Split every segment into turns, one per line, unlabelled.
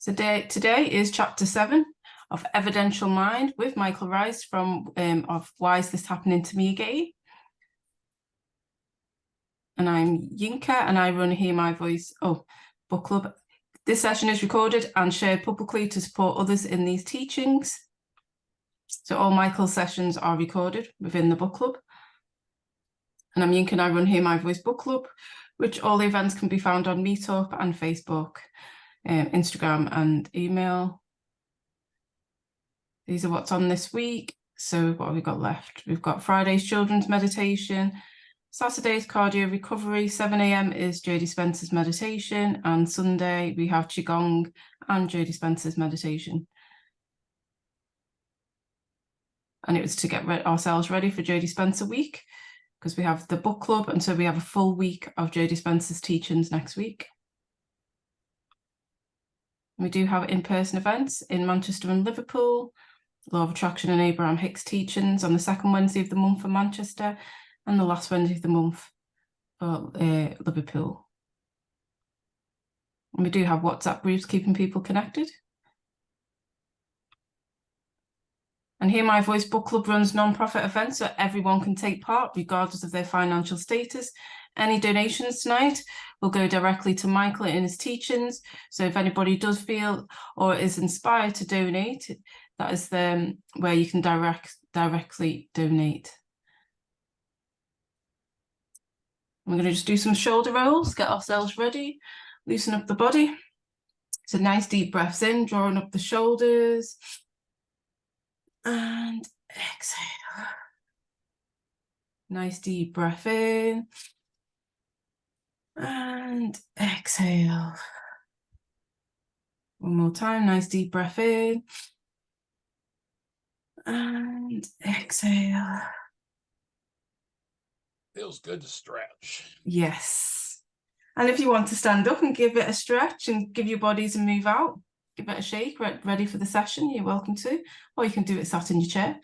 So today is chapter 7 of Evidential Mind with Michael Rice from of Why Is This Happening to Me Again? And I'm Yinka and I run Hear My Voice book club. This session is recorded and shared publicly to support others in these teachings. So all Michael's sessions are recorded within the book club. And I'm Yinka and I run Hear My Voice book club, which all the events can be found on Meetup and Facebook, Instagram and email. These are what's on this week. So what have we got left? We've got Friday's children's meditation, Saturday's cardio recovery, 7 a.m. is Jodie Spencer's meditation, and Sunday we have Qigong and Jodie Spencer's meditation. And it was to get ourselves ready for Jodie Spencer week, because we have the book club, and so we have a full week of Jodie Spencer's teachings next week. We do have in-person events in Manchester and Liverpool, Law of Attraction and Abraham Hicks teachings on the second Wednesday of the month for Manchester and the last Wednesday of the month for Liverpool. And we do have WhatsApp groups keeping people connected. And Hear My Voice Book Club runs non-profit events so everyone can take part regardless of their financial status. Any donations tonight will go directly to Michael in his teachings. So if anybody does feel or is inspired to donate, that is where you can directly donate. We're going to just do some shoulder rolls, get ourselves ready, loosen up the body. So nice deep breaths in, drawing up the shoulders. And exhale. Nice deep breath in. And exhale. One more time, nice deep breath in. And exhale.
Feels good to stretch.
Yes. And if you want to stand up and give it a stretch and give your bodies a move out, give it a shake, ready for the session, you're welcome to. Or you can do it sat in your chair.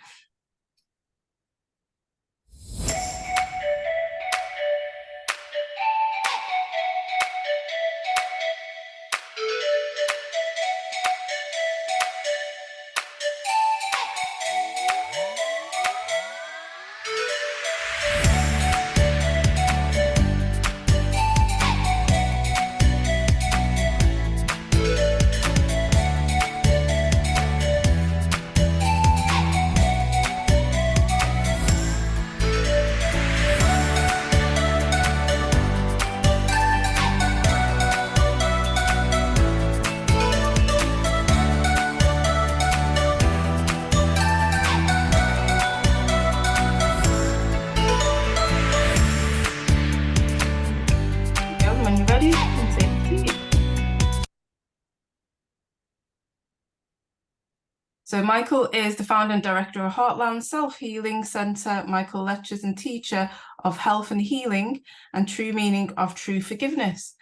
So Michael is the founder and director of Heartland Self-Healing Centre. Michael lectures and teacher of health and healing and true meaning of true forgiveness.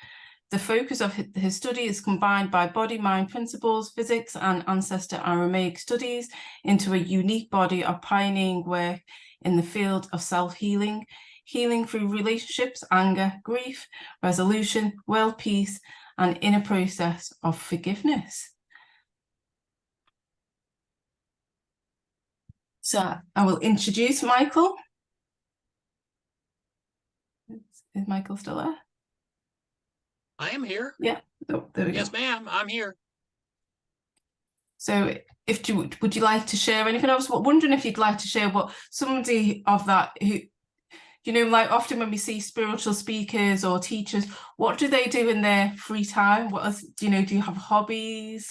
The focus of his study is combined by body-mind principles, physics and ancestor Aramaic studies into a unique body of pioneering work in the field of self-healing, healing through relationships, anger, grief, resolution, world peace, and inner process of forgiveness. So I will introduce Michael. Is Michael still there?
I am here.
Yeah. Oh, there we go.
Yes, ma'am. I'm here.
So would you like to share anything? I was wondering if you'd like to share what somebody of that who, you know, like often when we see spiritual speakers or teachers, what do they do in their free time? What else, do you have hobbies?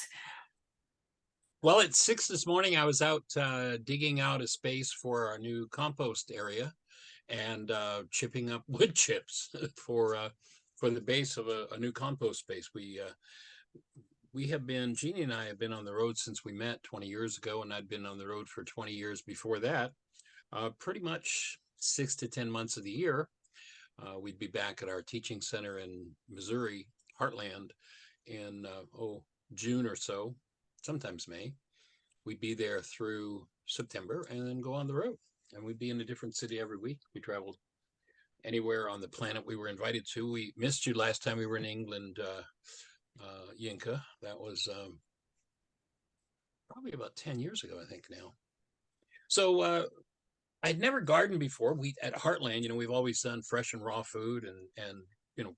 Well, at 6 this morning, I was out digging out a space for our new compost area and chipping up wood chips for the base of a new compost space. Jeannie and I have been on the road since we met 20 years ago, and I'd been on the road for 20 years before that. Pretty much 6 to 10 months of the year, we'd be back at our teaching center in Missouri, Heartland, in June or so. Sometimes May. We'd be there through September and then go on the road. And we'd be in a different city every week. We traveled anywhere on the planet we were invited to. We missed you last time we were in England Yinka. That was probably about 10 years ago, I think now. So I'd never gardened before. We at Heartland, we've always done fresh and raw food, and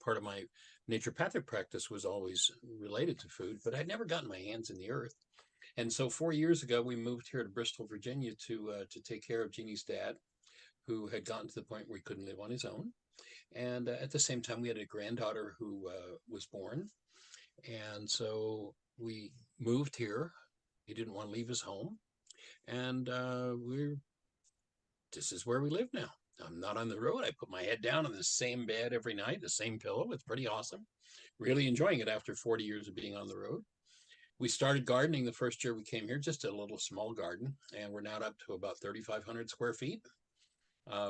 part of my naturopathic practice was always related to food, but I'd never gotten my hands in the earth. And so 4 years ago, we moved here to Bristol, Virginia, to take care of Jeannie's dad, who had gotten to the point where he couldn't live on his own. And at the same time, we had a granddaughter who was born, and so we moved here. He didn't want to leave his home, and this is where we live now. I'm not on the road. I put my head down on the same bed every night, the same pillow. It's pretty awesome. Really enjoying it after 40 years of being on the road. We started gardening the first year we came here, just a little small garden, and we're now up to about 3,500 square feet.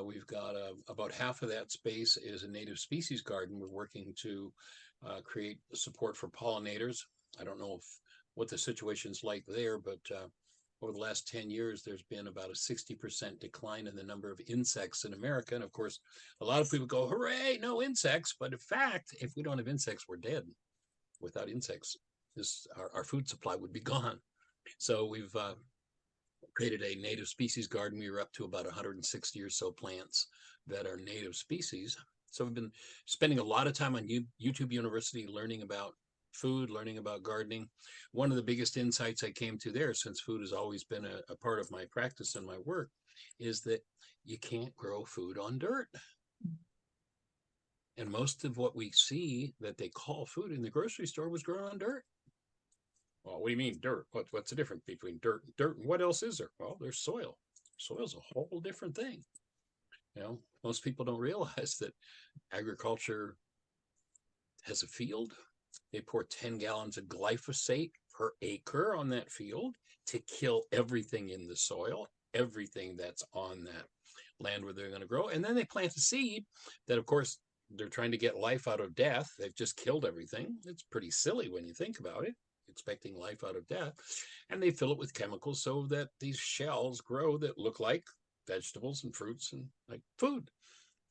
We've got about half of that space is a native species garden. We're working to create support for pollinators. I don't know what the situation's like there, but over the last 10 years, there's been about a 60% decline in the number of insects in America. And of course, a lot of people go, hooray, no insects. But in fact, if we don't have insects, we're dead. Without insects, our food supply would be gone. So we've created a native species garden. We were up to about 160 or so plants that are native species. So we've been spending a lot of time on YouTube University learning about food, learning about gardening. One of the biggest insights I came to there, since food has always been a part of my practice and my work, is that you can't grow food on dirt. And most of what we see that they call food in the grocery store was grown on dirt. Well, what do you mean dirt? What's the difference between dirt and dirt? And what else is there? Well, there's soil. Soil's a whole different thing. Most people don't realize that agriculture has a field. They pour 10 gallons of glyphosate per acre on that field to kill everything in the soil, everything that's on that land where they're going to grow. And then they plant a seed that, of course, they're trying to get life out of death. They've just killed everything. It's pretty silly when you think about it, expecting life out of death. And they fill it with chemicals so that these shells grow that look like vegetables and fruits and like food.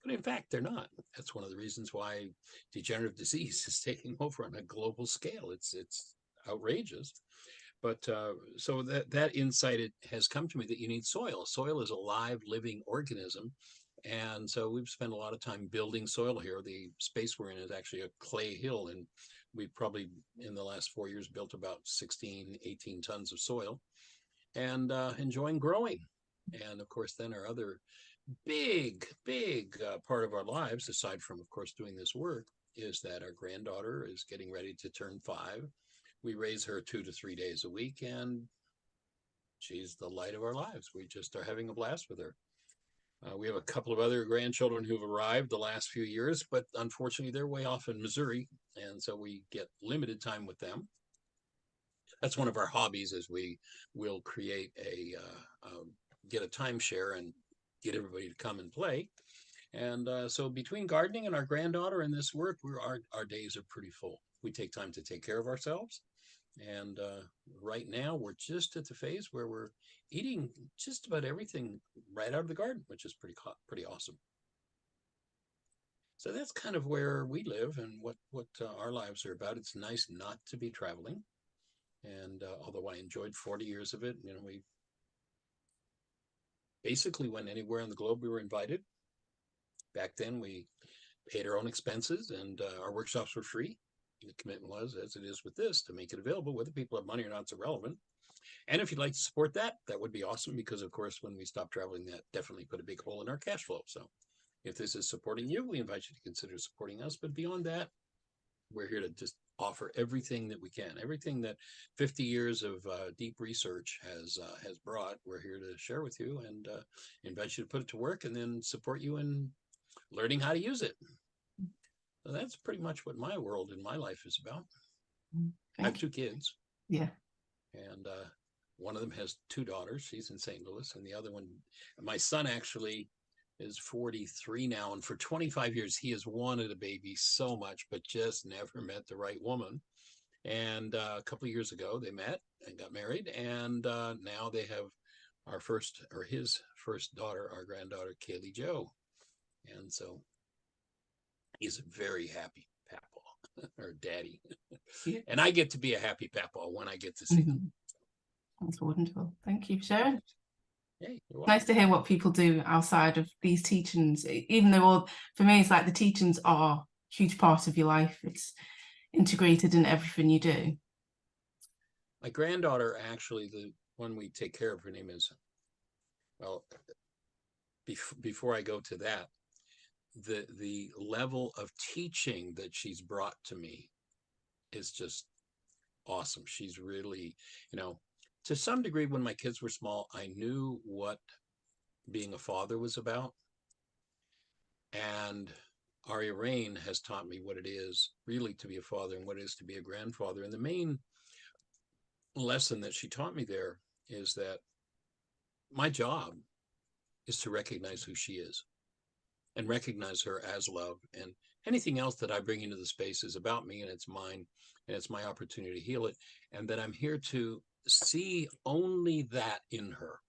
But in fact, they're not. That's one of the reasons why degenerative disease is taking over on a global scale. It's outrageous. But so that insight has come to me that you need soil. Soil is a live, living organism. And so we've spent a lot of time building soil here. The space we're in is actually a clay hill. And we've probably, in the last 4 years, built about 16, 18 tons of soil and enjoying growing. And of course, then our other big part of our lives, aside from, of course, doing this work, is that our granddaughter is getting ready to turn 5. We raise her 2 to 3 days a week, and she's the light of our lives. We just are having a blast with her. We have a couple of other grandchildren who've arrived the last few years, but unfortunately they're way off in Missouri, and so we get limited time with them. That's one of our hobbies, is we will create get a timeshare and get everybody to come and play. And so between gardening and our granddaughter and this work, our days are pretty full. We take time to take care of ourselves. And right now we're just at the phase where we're eating just about everything right out of the garden, which is pretty awesome. So that's kind of where we live and what our lives are about. It's nice not to be traveling. And although I enjoyed 40 years of it, we basically went anywhere on the globe we were invited. Back then, we paid our own expenses, and our workshops were free. The commitment was, as it is with this, to make it available. Whether people have money or not is irrelevant. And if you'd like to support that, that would be awesome, because, of course, when we stopped traveling, that definitely put a big hole in our cash flow. So if this is supporting you, we invite you to consider supporting us. But beyond that, we're here to just offer everything that we can, everything that 50 years of deep research has brought. We're here to share with you and invite you to put it to work, and then support you in learning how to use it. So that's pretty much what my world and my life is about. I have 2 kids.
Yeah.
And one of them has 2 daughters. She's in St. Louis. And the other one, my son actually is 43 now. And for 25 years, he has wanted a baby so much, but just never met the right woman. And a couple of years ago, they met and got married. And now they have his first daughter, our granddaughter, Kaylee Jo. And so he's a very happy papa. or daddy.
Yeah.
And I get to be a happy papa when I get to see them.
That's wonderful. Thank you for sharing.
Hey,
Nice to hear what people do outside of these teachings, even though for me, it's like the teachings are a huge part of your life. It's integrated in everything you do.
My granddaughter, actually, the one we take care of, her name is, well, before I go to that, the level of teaching that she's brought to me is just awesome. She's really, to some degree, when my kids were small, I knew what being a father was about. And Aria Rain has taught me what it is really to be a father and what it is to be a grandfather. And the main lesson that she taught me there is that my job is to recognize who she is and recognize her as love. And anything else that I bring into the space is about me and it's mine and it's my opportunity to heal it. And that I'm here to see only that in her,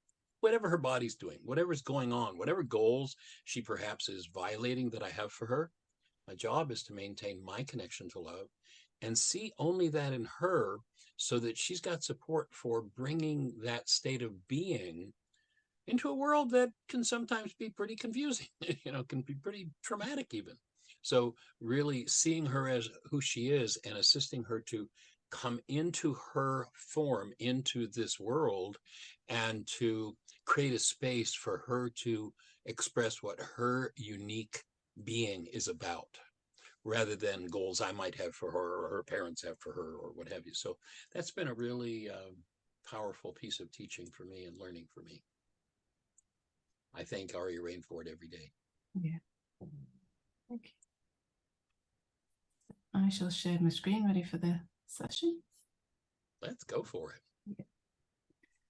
whatever her body's doing, whatever's going on, whatever goals she perhaps is violating that I have for her. My job is to maintain my connection to love and see only that in her so that she's got support for bringing that state of being into a world that can sometimes be pretty confusing, can be pretty traumatic even. So really seeing her as who she is and assisting her to come into her form, into this world, and to create a space for her to express what her unique being is about, rather than goals I might have for her or her parents have for her or what have you. So that's been a really powerful piece of teaching for me and learning for me. I thank Aria Rain for it every day.
Yeah. Thank you. I shall share my screen ready for the session.
Let's go for it.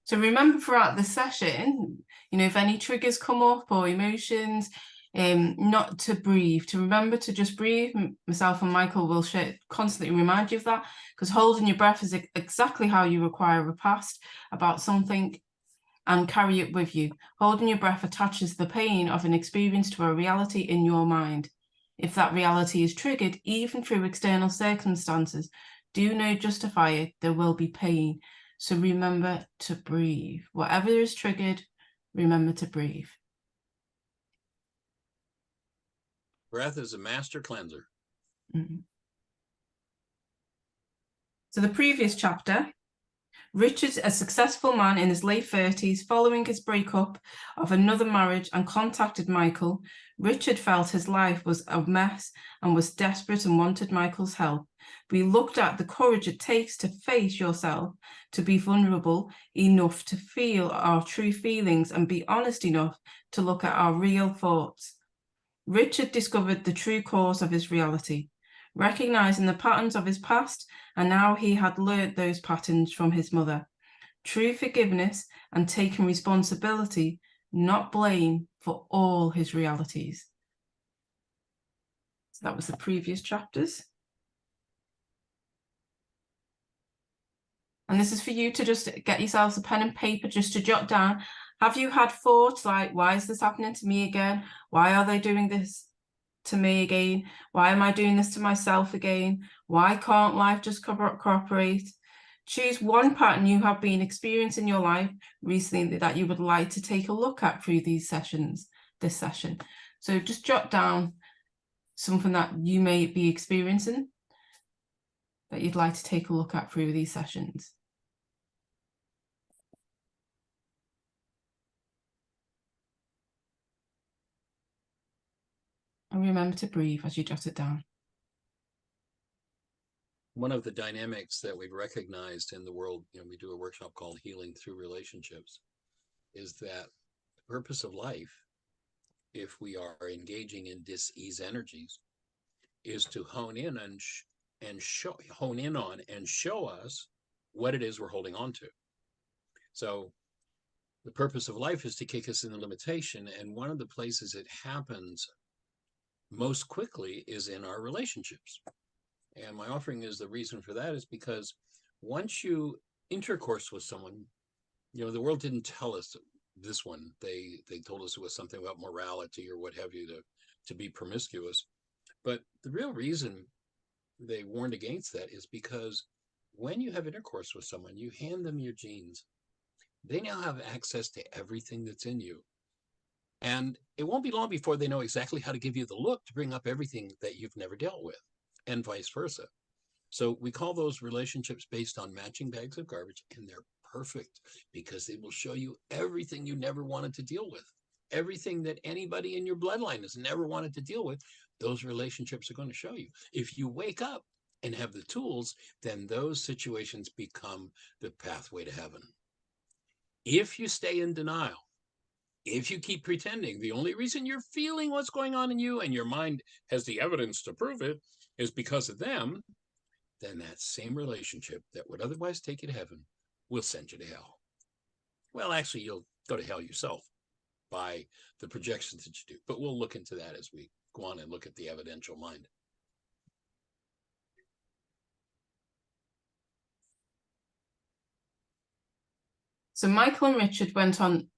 So remember throughout the session, if any triggers come up or emotions, not to breathe, to remember to just breathe. Myself and Michael will constantly remind you of that, because holding your breath is exactly how you require a past about something and carry it with you. Holding your breath attaches the pain of an experience to a reality in your mind. If that reality is triggered, even through external circumstances, do not justify it, there will be pain. So remember to breathe. Whatever is triggered, remember to breathe.
Breath is a master cleanser.
Mm-hmm. So the previous chapter, Richard, a successful man in his late 30s, following his breakup of another marriage and contacted Michael. Richard felt his life was a mess and was desperate and wanted Michael's help. We looked at the courage it takes to face yourself, to be vulnerable enough to feel our true feelings and be honest enough to look at our real thoughts. Richard discovered the true cause of his reality, recognizing the patterns of his past, and now he had learnt those patterns from his mother. True forgiveness and taking responsibility, not blame, for all his realities. So that was the previous chapters. And this is for you to just get yourselves a pen and paper just to jot down. Have you had thoughts like, why is this happening to me again? Why are they doing this to me again? Why am I doing this to myself again? Why can't life just cooperate? Choose one pattern you have been experiencing in your life recently that you would like to take a look at through this session. So just jot down something that you may be experiencing that you'd like to take a look at through these sessions. And remember to breathe as you jot it down.
One of the dynamics that we've recognized in the world, we do a workshop called Healing Through Relationships, is that the purpose of life, if we are engaging in dis-ease energies, is to hone in on and show us what it is we're holding on to. So the purpose of life is to kick us in the limitation, and one of the places it happens most quickly is in our relationships. And my offering is the reason for that is because once you intercourse with someone, the world didn't tell us this one. They told us it was something about morality or what have you to be promiscuous. But the real reason they warned against that is because when you have intercourse with someone, you hand them your genes. They now have access to everything that's in you. And it won't be long before they know exactly how to give you the look to bring up everything that you've never dealt with, and vice versa. So we call those relationships based on matching bags of garbage, and they're perfect because they will show you everything you never wanted to deal with. Everything that anybody in your bloodline has never wanted to deal with, those relationships are going to show you. If you wake up and have the tools, then those situations become the pathway to heaven. If you stay in denial, if you keep pretending, the only reason you're feeling what's going on in you and your mind has the evidence to prove it is because of them, then that same relationship that would otherwise take you to heaven will send you to hell. Well, actually, you'll go to hell yourself by the projections that you do. But we'll look into that as we go on and look at the evidential mind.
So Michael and Richard went on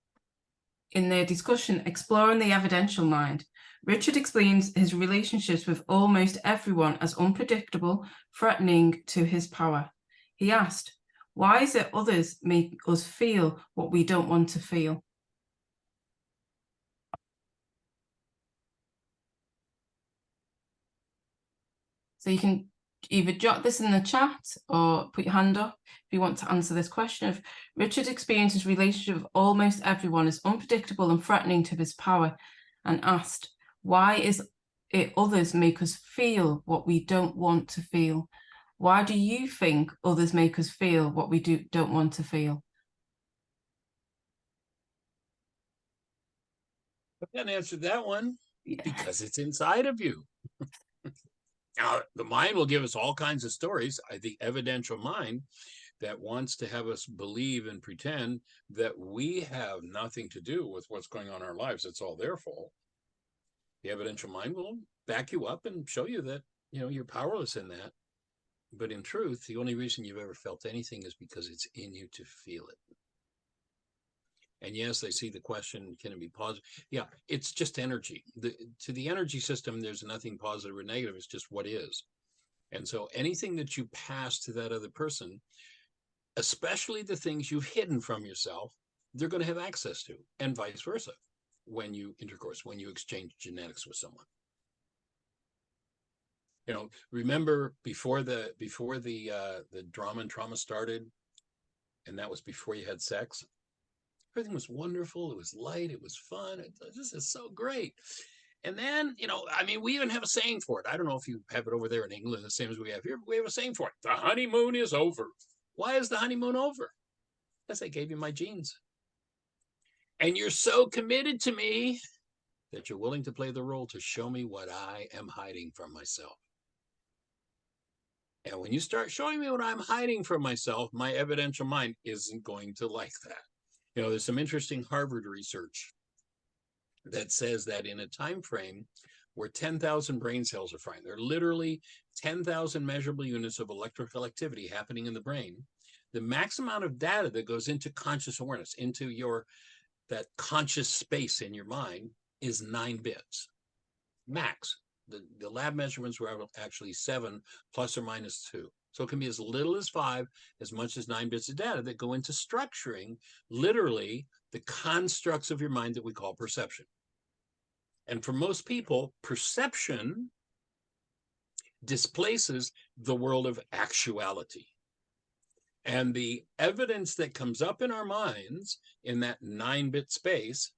in their discussion exploring the evidential mind. Richard explains his relationships with almost everyone as unpredictable, threatening to his power. He asked, why is it others make us feel what we don't want to feel? So you can either jot this in the chat or put your hand up if you want to answer this question. If Richard experienced his relationship with almost everyone as unpredictable and threatening to his power, and asked, why is it others make us feel what we don't want to feel? Why do you think others make us feel what we don't want to feel?
I can't answer that one
Yeah.
because it's inside of you. Now, the mind will give us all kinds of stories, the evidential mind, that wants to have us believe and pretend that we have nothing to do with what's going on in our lives. It's all their fault. The evidential mind will back you up and show you that, you're powerless in that. But in truth, the only reason you've ever felt anything is because it's in you to feel it. And yes, I see the question, can it be positive? Yeah, it's just energy. To the energy system, there's nothing positive or negative. It's just what is. And so anything that you pass to that other person, especially the things you've hidden from yourself, they're going to have access to, and vice versa when you intercourse, when you exchange genetics with someone. Remember before the drama and trauma started, and that was before you had sex, everything was wonderful. It was light. It was fun. This is so great. And then, we even have a saying for it. I don't know if you have it over there in England, the same as we have here. But we have a saying for it. The honeymoon is over. Why is the honeymoon over? Because I gave you my genes. And you're so committed to me that you're willing to play the role to show me what I am hiding from myself. And when you start showing me what I'm hiding from myself, my evidential mind isn't going to like that. There's some interesting Harvard research that says that in a time frame where 10,000 brain cells are firing, there are literally 10,000 measurable units of electrical activity happening in the brain. The max amount of data that goes into conscious awareness, into that conscious space in your mind, is 9 bits. Max. The lab measurements were actually 7 plus or minus 2. So it can be as little as 5, as much as 9 bits of data that go into structuring, literally, the constructs of your mind that we call perception. And for most people, perception displaces the world of actuality. And the evidence that comes up in our minds in that 9-bit space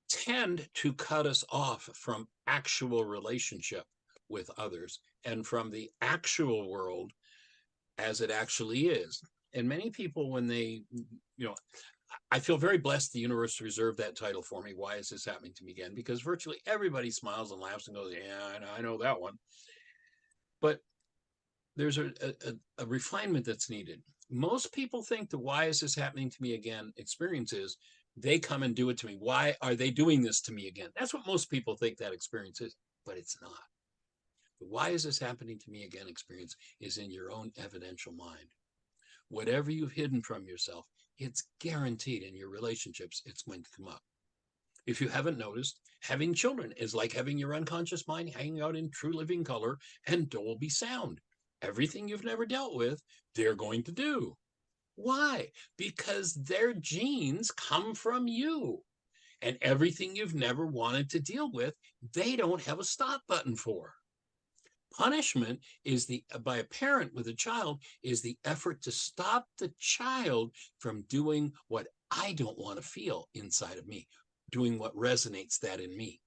tend to cut us off from actual relationship with others and from the actual world as it actually is. And many people, when they, I feel very blessed the universe reserved that title for me. Why is this happening to me again? Because virtually everybody smiles and laughs and goes, yeah, I know that one. But there's a refinement that's needed. Most people think the why is this happening to me again experience is they come and do it to me. Why are they doing this to me again? That's what most people think that experience is, but it's not. The why is this happening to me again experience is in your own evidential mind. Whatever you've hidden from yourself, it's guaranteed in your relationships, it's going to come up. If you haven't noticed, having children is like having your unconscious mind hanging out in true living color and Dolby sound. Everything you've never dealt with, they're going to do. Why? Because their genes come from you. And everything you've never wanted to deal with, they don't have a stop button for. Punishment is by a parent with a child is the effort to stop the child from doing what I don't want to feel inside of me, doing what resonates that in me.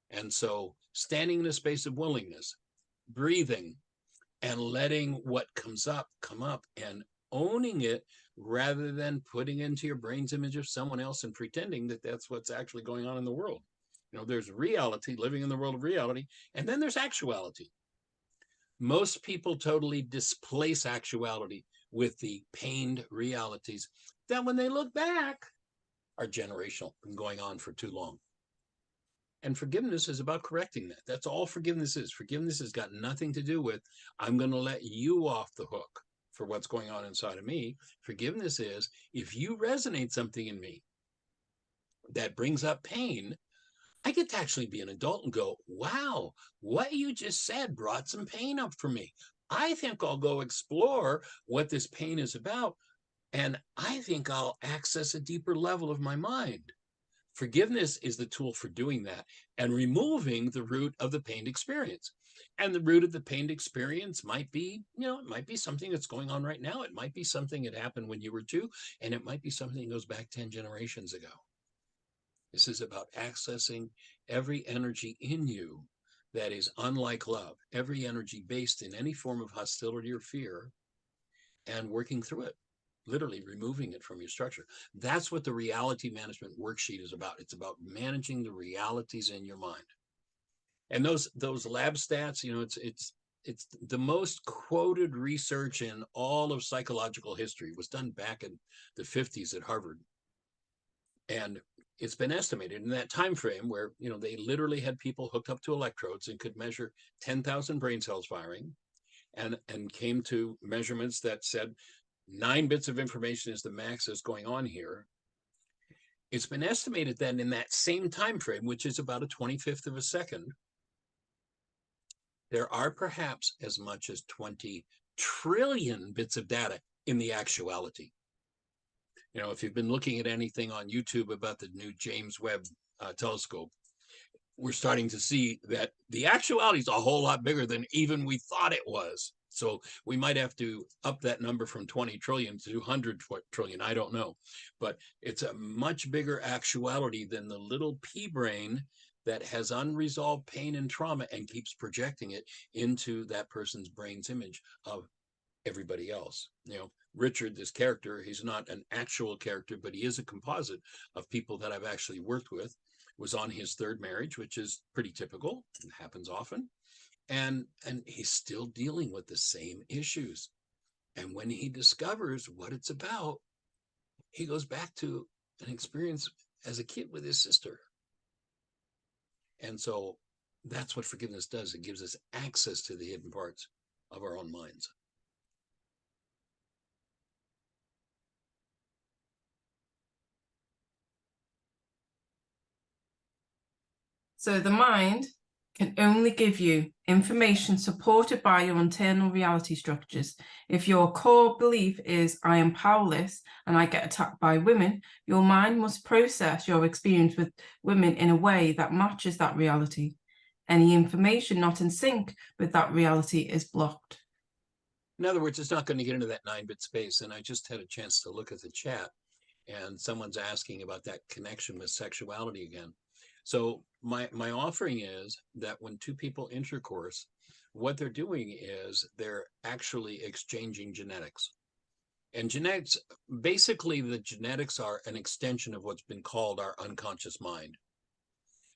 And so standing in a space of willingness, breathing, and letting what comes up come up and owning it rather than putting into your brain's image of someone else and pretending that that's what's actually going on in the world. You know, there's reality, living in the world of reality, and then there's actuality. Most people totally displace actuality with the pained realities that when they look back are generational and going on for too long. And forgiveness is about correcting that. That's all forgiveness is. Forgiveness has got nothing to do with, I'm going to let you off the hook for what's going on inside of me. Forgiveness is, if you resonate something in me that brings up pain, I get to actually be an adult and go, wow, what you just said brought some pain up for me. I think I'll go explore what this pain is about. And I think I'll access a deeper level of my mind. Forgiveness is the tool for doing that and removing the root of the pained experience. And the root of the pained experience might be, it might be something that's going on right now. It might be something that happened when you were 2, and it might be something that goes back 10 generations ago. This is about accessing every energy in you that is unlike love, every energy based in any form of hostility or fear, and working through it. Literally removing it from your structure. That's what the reality management worksheet is about. It's about managing the realities in your mind. And those lab stats, it's the most quoted research in all of psychological history. It was done back in the 50s at Harvard. And it's been estimated in that time frame where, they literally had people hooked up to electrodes and could measure 10,000 brain cells firing and came to measurements that said 9 bits of information is the max that's going on here. It's been estimated that in that same time frame, which is about a 25th of a second, there are perhaps as much as 20 trillion bits of data in the actuality. If you've been looking at anything on YouTube about the new James Webb telescope, we're starting to see that the actuality is a whole lot bigger than even we thought it was. So we might have to up that number from 20 trillion to 200 trillion. I don't know. But it's a much bigger actuality than the little pea brain that has unresolved pain and trauma and keeps projecting it into that person's brain's image of everybody else. Richard, this character, he's not an actual character, but he is a composite of people that I've actually worked with. Was on his 3rd marriage, which is pretty typical. It happens often. And he's still dealing with the same issues. And when he discovers what it's about, he goes back to an experience as a kid with his sister. And so that's what forgiveness does. It gives us access to the hidden parts of our own minds.
So the mind can only give you information supported by your internal reality structures. If your core belief is, I am powerless and I get attacked by women, your mind must process your experience with women in a way that matches that reality. Any information not in sync with that reality is blocked.
In other words, it's not going to get into that 9-bit space. And I just had a chance to look at the chat, and someone's asking about that connection with sexuality again. So my offering is that when 2 people intercourse, what they're doing is they're actually exchanging genetics. And genetics, basically the genetics are an extension of what's been called our unconscious mind.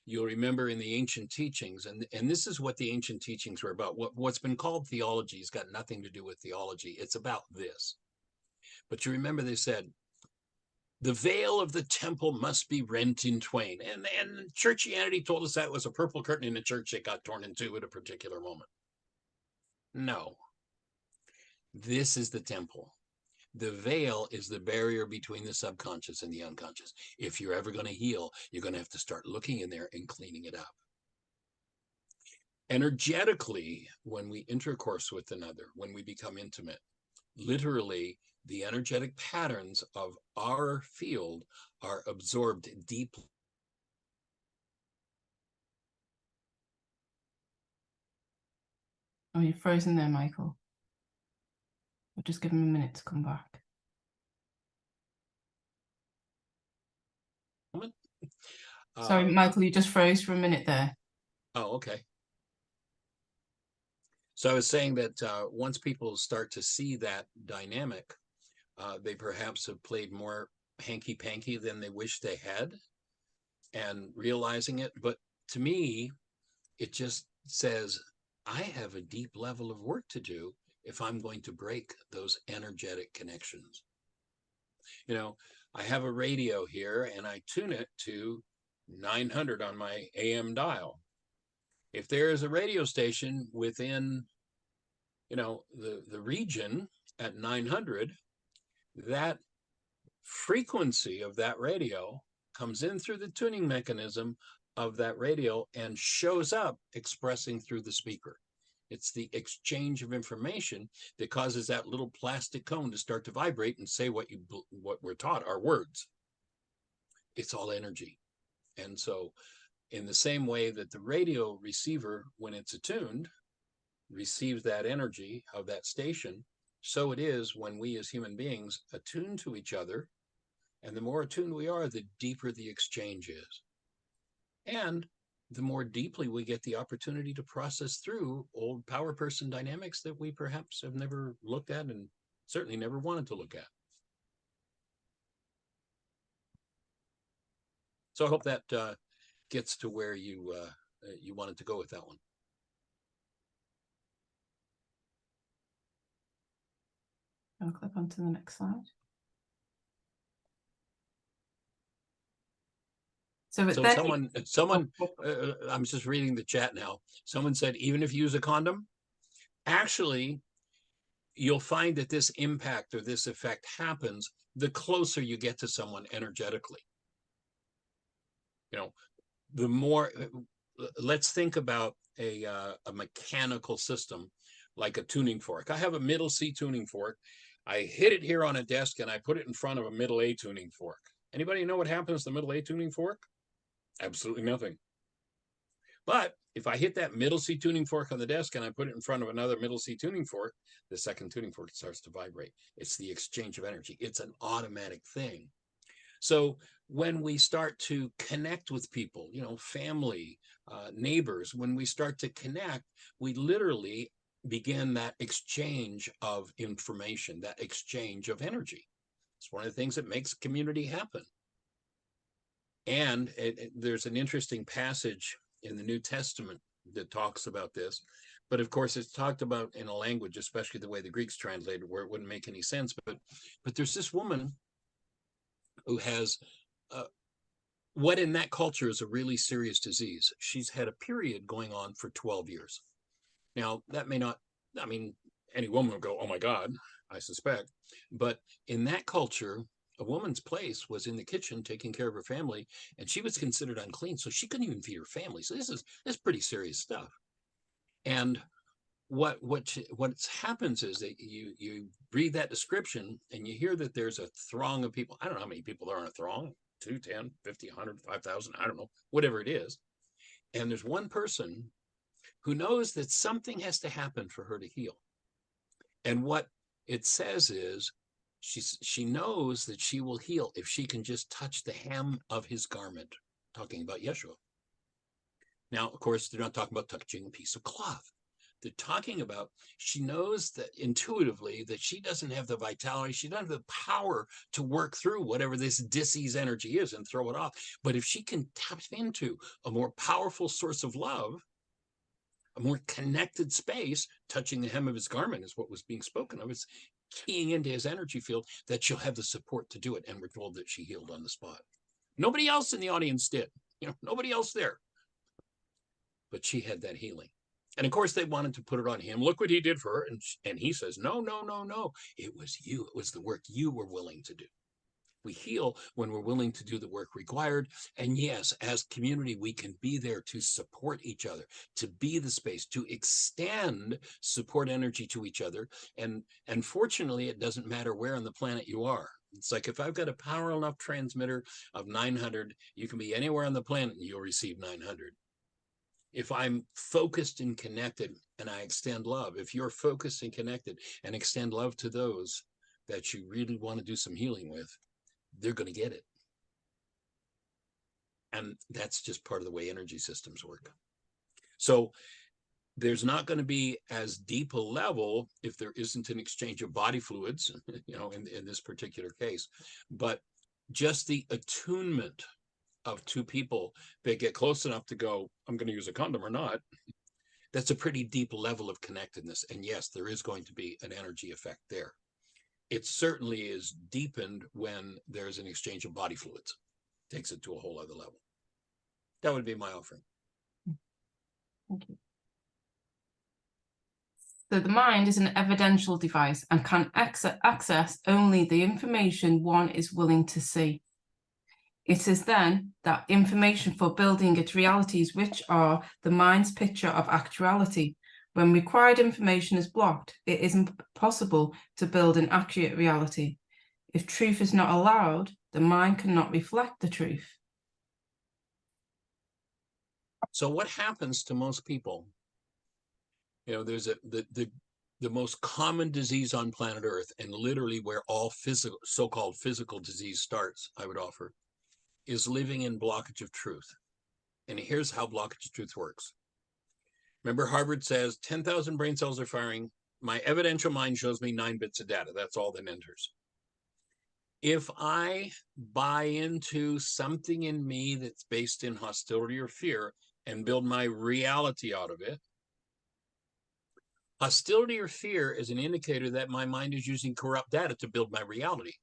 You'll remember in the ancient teachings, and this is what the ancient teachings were about. What's been called theology has got nothing to do with theology. It's about this. But you remember they said, the veil of the temple must be rent in twain. And churchianity told us that was a purple curtain in a church that got torn in 2 at a particular moment. No. This is the temple. The veil is the barrier between the subconscious and the unconscious. If you're ever going to heal, you're going to have to start looking in there and cleaning it up. Energetically, when we intercourse with another, when we become intimate, literally the energetic patterns of our field are absorbed deeply.
Oh, you're frozen there, Michael. We'll just give him a minute to come back. Sorry, Michael, you just froze for a minute there.
Oh, okay. So I was saying that once people start to see that dynamic, they perhaps have played more hanky-panky than they wish they had, and realizing it. But to me, it just says, I have a deep level of work to do if I'm going to break those energetic connections. You know, I have a radio here and I tune it to 900 on my AM dial. If there is a radio station within, you know, the region at 900, that frequency of that radio comes in through the tuning mechanism of that radio and shows up expressing through the speaker. It's the exchange of information that causes that little plastic cone to start to vibrate and say what we're taught are words. It's all energy. And so in the same way that the radio receiver, when it's attuned, receives that energy of that station, so it is when we as human beings attune to each other. And the more attuned we are, the deeper the exchange is. And the more deeply we get the opportunity to process through old power person dynamics that we perhaps have never looked at and certainly never wanted to look at. So I hope that gets to where you wanted to go with that one.
I'll click on to the next slide. So
someone, I'm just reading the chat now. Someone said, even if you use a condom, actually, you'll find that this impact or this effect happens the closer you get to someone energetically. You know, the more, let's think about a mechanical system like a tuning fork. I have a middle C tuning fork. I hit it here on a desk and I put it in front of a middle A tuning fork. Anybody know what happens to the middle A tuning fork? Absolutely nothing. But if I hit that middle C tuning fork on the desk and I put it in front of another middle C tuning fork, the second tuning fork starts to vibrate. It's the exchange of energy. It's an automatic thing. So when we start to connect with people, you know, family, neighbors, when we start to connect, we literally begin that exchange of information, that exchange of energy. It's one of the things that makes community happen. And there's an interesting passage in the New Testament that talks about this. But of course, it's talked about in a language, especially the way the Greeks translated, where it wouldn't make any sense. But there's this woman who has what in that culture is a really serious disease. She's had a period going on for 12 years. Now, that may not, I mean, any woman would go, oh my God, I suspect. But in that culture, a woman's place was in the kitchen taking care of her family, and she was considered unclean, so she couldn't even feed her family. So this is pretty serious stuff. And what happens is that you read that description and you hear that there's a throng of people. I don't know how many people there are in a throng, 2, 10, 50, 100, 5,000, I don't know, whatever it is. And there's one person who knows that something has to happen for her to heal. And what it says is she knows that she will heal if she can just touch the hem of his garment, talking about Yeshua. Now, of course, they're not talking about touching a piece of cloth. They're talking about, she knows that intuitively that she doesn't have the vitality, she doesn't have the power to work through whatever this disease energy is and throw it off. But if she can tap into a more powerful source of love, a more connected space, touching the hem of his garment is what was being spoken of. It's keying into his energy field, that she'll have the support to do it. And we're told that she healed on the spot. Nobody else in the audience did, you know, nobody else there. But she had that healing. And of course, they wanted to put it on him. Look what he did for her. And he says, no, no, no, no. It was you. It was the work you were willing to do. We heal when we're willing to do the work required. And yes, as community, we can be there to support each other, to be the space, to extend support energy to each other. And fortunately, it doesn't matter where on the planet you are. It's like if I've got a power enough transmitter of 900, you can be anywhere on the planet and you'll receive 900. If I'm focused and connected and I extend love, if you're focused and connected and extend love to those that you really want to do some healing with, they're going to get it. And that's just part of the way energy systems work. So there's not going to be as deep a level if there isn't an exchange of body fluids, in this particular case, but just the attunement of two people that get close enough to go, I'm going to use a condom or not. That's a pretty deep level of connectedness. And yes, there is going to be an energy effect there. It certainly is deepened when there's an exchange of body fluids. Takes it to a whole other level. That would be my offering.
Thank you. So the mind is an evidential device and can access only the information one is willing to see. It is then that information for building its realities, which are the mind's picture of actuality. When required information is blocked, it isn't possible to build an accurate reality. If truth is not allowed, the mind cannot reflect the truth.
So what happens to most people? There's the most common disease on planet Earth, and literally where all so-called physical disease starts, I would offer, is living in blockage of truth. And here's how blockage of truth works. Remember, Harvard says 10,000 brain cells are firing. My evidential mind shows me 9 bits of data. That's all that enters. If I buy into something in me that's based in hostility or fear and build my reality out of it, hostility or fear is an indicator that my mind is using corrupt data to build my reality.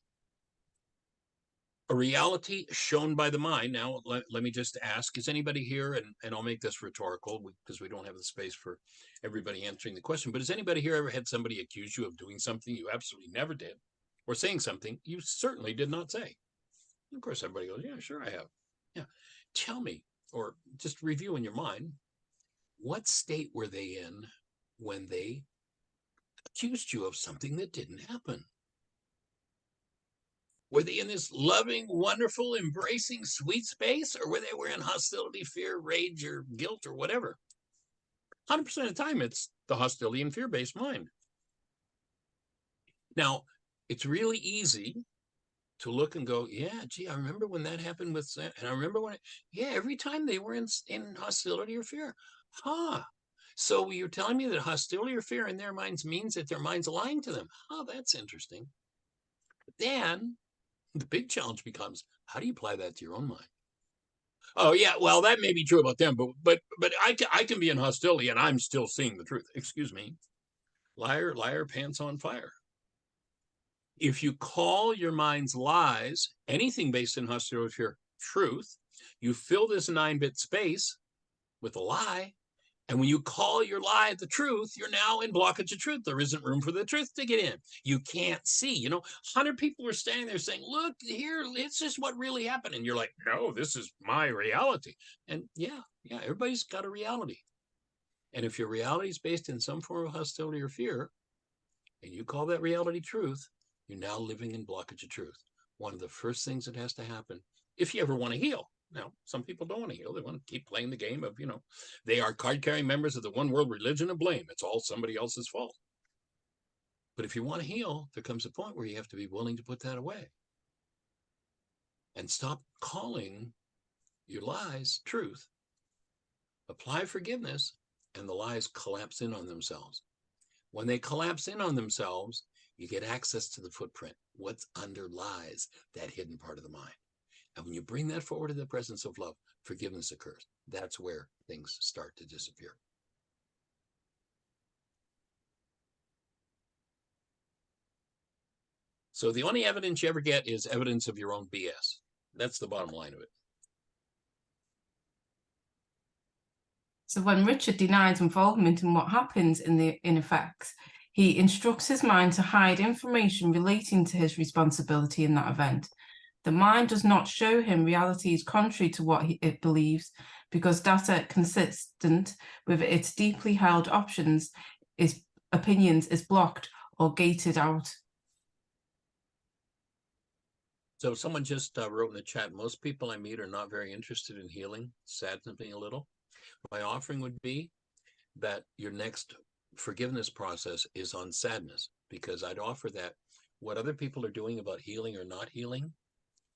A reality shown by the mind. Now, let me just ask, is anybody here, and I'll make this rhetorical because we don't have the space for everybody answering the question, but has anybody here ever had somebody accuse you of doing something you absolutely never did, or saying something you certainly did not say? And of course, everybody goes, yeah, sure I have. Yeah. Tell me, or just review in your mind, what state were they in when they accused you of something that didn't happen? Were they in this loving, wonderful, embracing, sweet space, or were they in hostility, fear, rage, or guilt, or whatever? 100% of the time, it's the hostility and fear-based mind. Now, it's really easy to look and go, yeah, gee, I remember when that happened with that, and I remember when, every time they were in hostility or fear. So you're telling me that hostility or fear in their minds means that their mind's lying to them. That's interesting. But then the big challenge becomes, how do you apply that to your own mind? Oh yeah, well, that may be true about them, but I can be in hostility and I'm still seeing the truth. Excuse me. Liar, liar, pants on fire. If you call your mind's lies, anything based in hostility or fear, truth, you fill this 9-bit space with a lie. And when you call your lie the truth, you're now in blockage of truth. There isn't room for the truth to get in. You can't see. 100 people are standing there saying, look, here, it's just what really happened. And you're like, no, this is my reality. And yeah, everybody's got a reality. And if your reality is based in some form of hostility or fear, and you call that reality truth, you're now living in blockage of truth. One of the first things that has to happen, if you ever want to heal. Now, some people don't want to heal. They want to keep playing the game of, they are card-carrying members of the one world religion of blame. It's all somebody else's fault. But if you want to heal, there comes a point where you have to be willing to put that away and stop calling your lies truth. Apply forgiveness, and the lies collapse in on themselves. When they collapse in on themselves, you get access to the footprint. What's underlies that hidden part of the mind. And when you bring that forward in the presence of love, forgiveness occurs. That's where things start to disappear. So the only evidence you ever get is evidence of your own BS. That's the bottom line of it.
So when Richard denies involvement in what happens in the effects, he instructs his mind to hide information relating to his responsibility in that event. The mind does not show him realities contrary to what it believes, because data consistent with its deeply held opinions is blocked or gated out.
So someone just wrote in the chat, most people I meet are not very interested in healing, saddens me a little. My offering would be that your next forgiveness process is on sadness, because I'd offer that what other people are doing about healing or not healing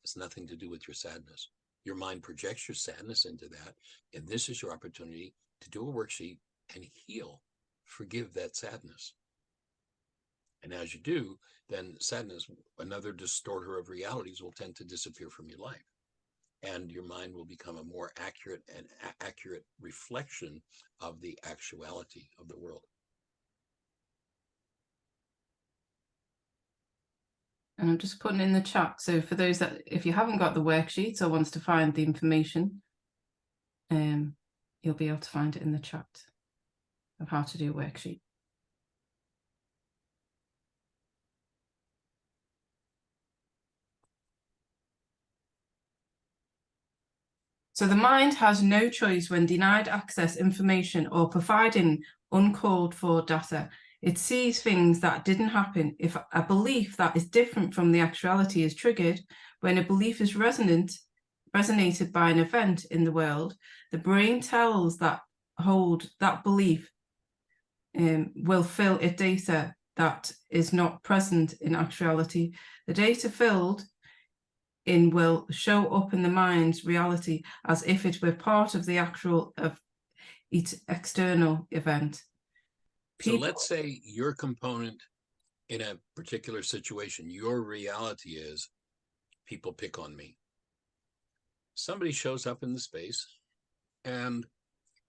has nothing to do with your sadness. Your mind projects your sadness into that, and this is your opportunity to do a worksheet and heal, forgive that sadness. And as you do, then sadness, another distorter of realities, will tend to disappear from your life. And your mind will become a more accurate and accurate reflection of the actuality of the world.
And I'm just putting in the chat. So for those that, if you haven't got the worksheet or wants to find the information, you'll be able to find it in the chat of how to do a worksheet. So the mind has no choice when denied access information or providing uncalled for data. It sees things that didn't happen. If a belief that is different from the actuality is triggered, when a belief is resonated by an event in the world, the brain tells that belief will fill it data that is not present in actuality. The data filled in will show up in the mind's reality as if it were part of the actual external event.
So let's say your component in a particular situation, your reality is people pick on me. Somebody shows up in the space and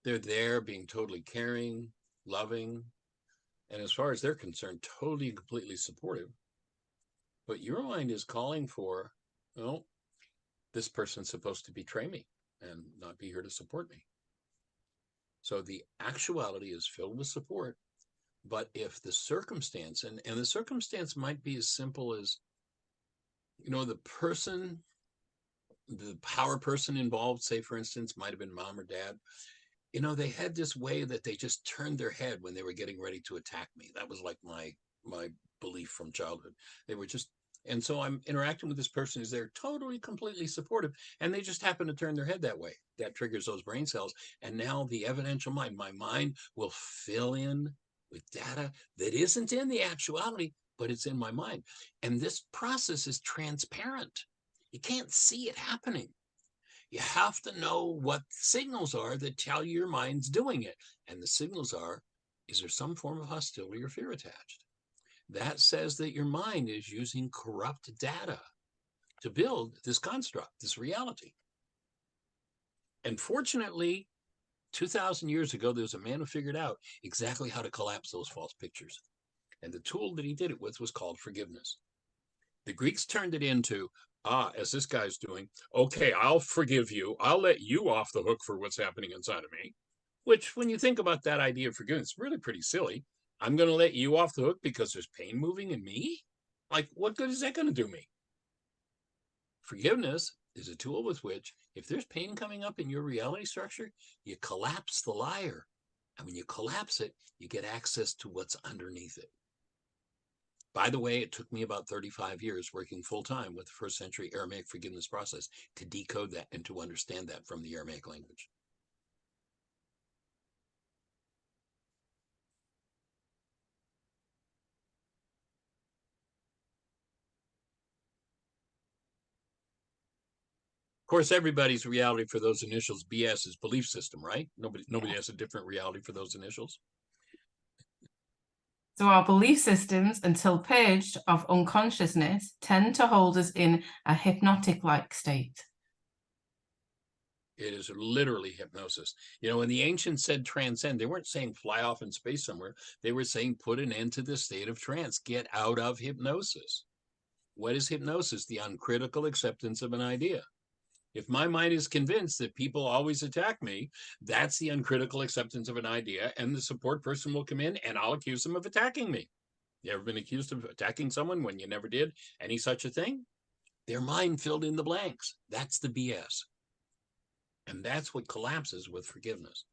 they're there being totally caring, loving, and as far as they're concerned, totally and completely supportive. But your mind is calling for, well, this person's supposed to betray me and not be here to support me. So the actuality is filled with support. But if the circumstance, and the circumstance might be as simple as, the power person involved, say, for instance, might have been mom or dad, they had this way that they just turned their head when they were getting ready to attack me. That was like my belief from childhood. They were just, and so I'm interacting with this person who's there totally, completely supportive, and they just happen to turn their head that way. That triggers those brain cells. And now the evidential mind, my mind will fill in with data that isn't in the actuality, but it's in my mind. And this process is transparent. You can't see it happening. You have to know what signals are that tell you your mind's doing it. And the signals are, is there some form of hostility or fear attached? That says that your mind is using corrupt data to build this construct, this reality. And fortunately, 2,000 years ago, there was a man who figured out exactly how to collapse those false pictures. And the tool that he did it with was called forgiveness. The Greeks turned it into, as this guy's doing, okay, I'll forgive you. I'll let you off the hook for what's happening inside of me. Which, when you think about that idea of forgiveness, is really pretty silly. I'm going to let you off the hook because there's pain moving in me? Like, what good is that going to do me? Forgiveness is a tool with which, if there's pain coming up in your reality structure, you collapse the liar. And when you collapse it, you get access to what's underneath it. By the way, it took me about 35 years working full-time with the first century Aramaic forgiveness process to decode that and to understand that from the Aramaic language. Of course, everybody's reality for those initials, BS, is belief system, right? Nobody has a different reality for those initials.
So our belief systems, until purged of unconsciousness, tend to hold us in a hypnotic-like state.
It is literally hypnosis. When the ancients said transcend, they weren't saying fly off in space somewhere. They were saying put an end to the state of trance. Get out of hypnosis. What is hypnosis? The uncritical acceptance of an idea. If my mind is convinced that people always attack me, that's the uncritical acceptance of an idea, and the support person will come in and I'll accuse them of attacking me. You ever been accused of attacking someone when you never did any such a thing? Their mind filled in the blanks. That's the BS. And that's what collapses with forgiveness.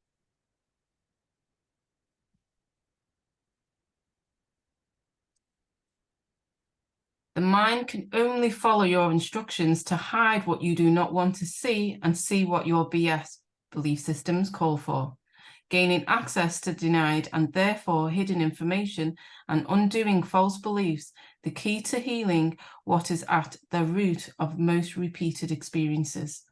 The mind can only follow your instructions to hide what you do not want to see and see what your BS belief systems call for. Gaining access to denied and therefore hidden information and undoing false beliefs, the key to healing what is at the root of most repeated experiences.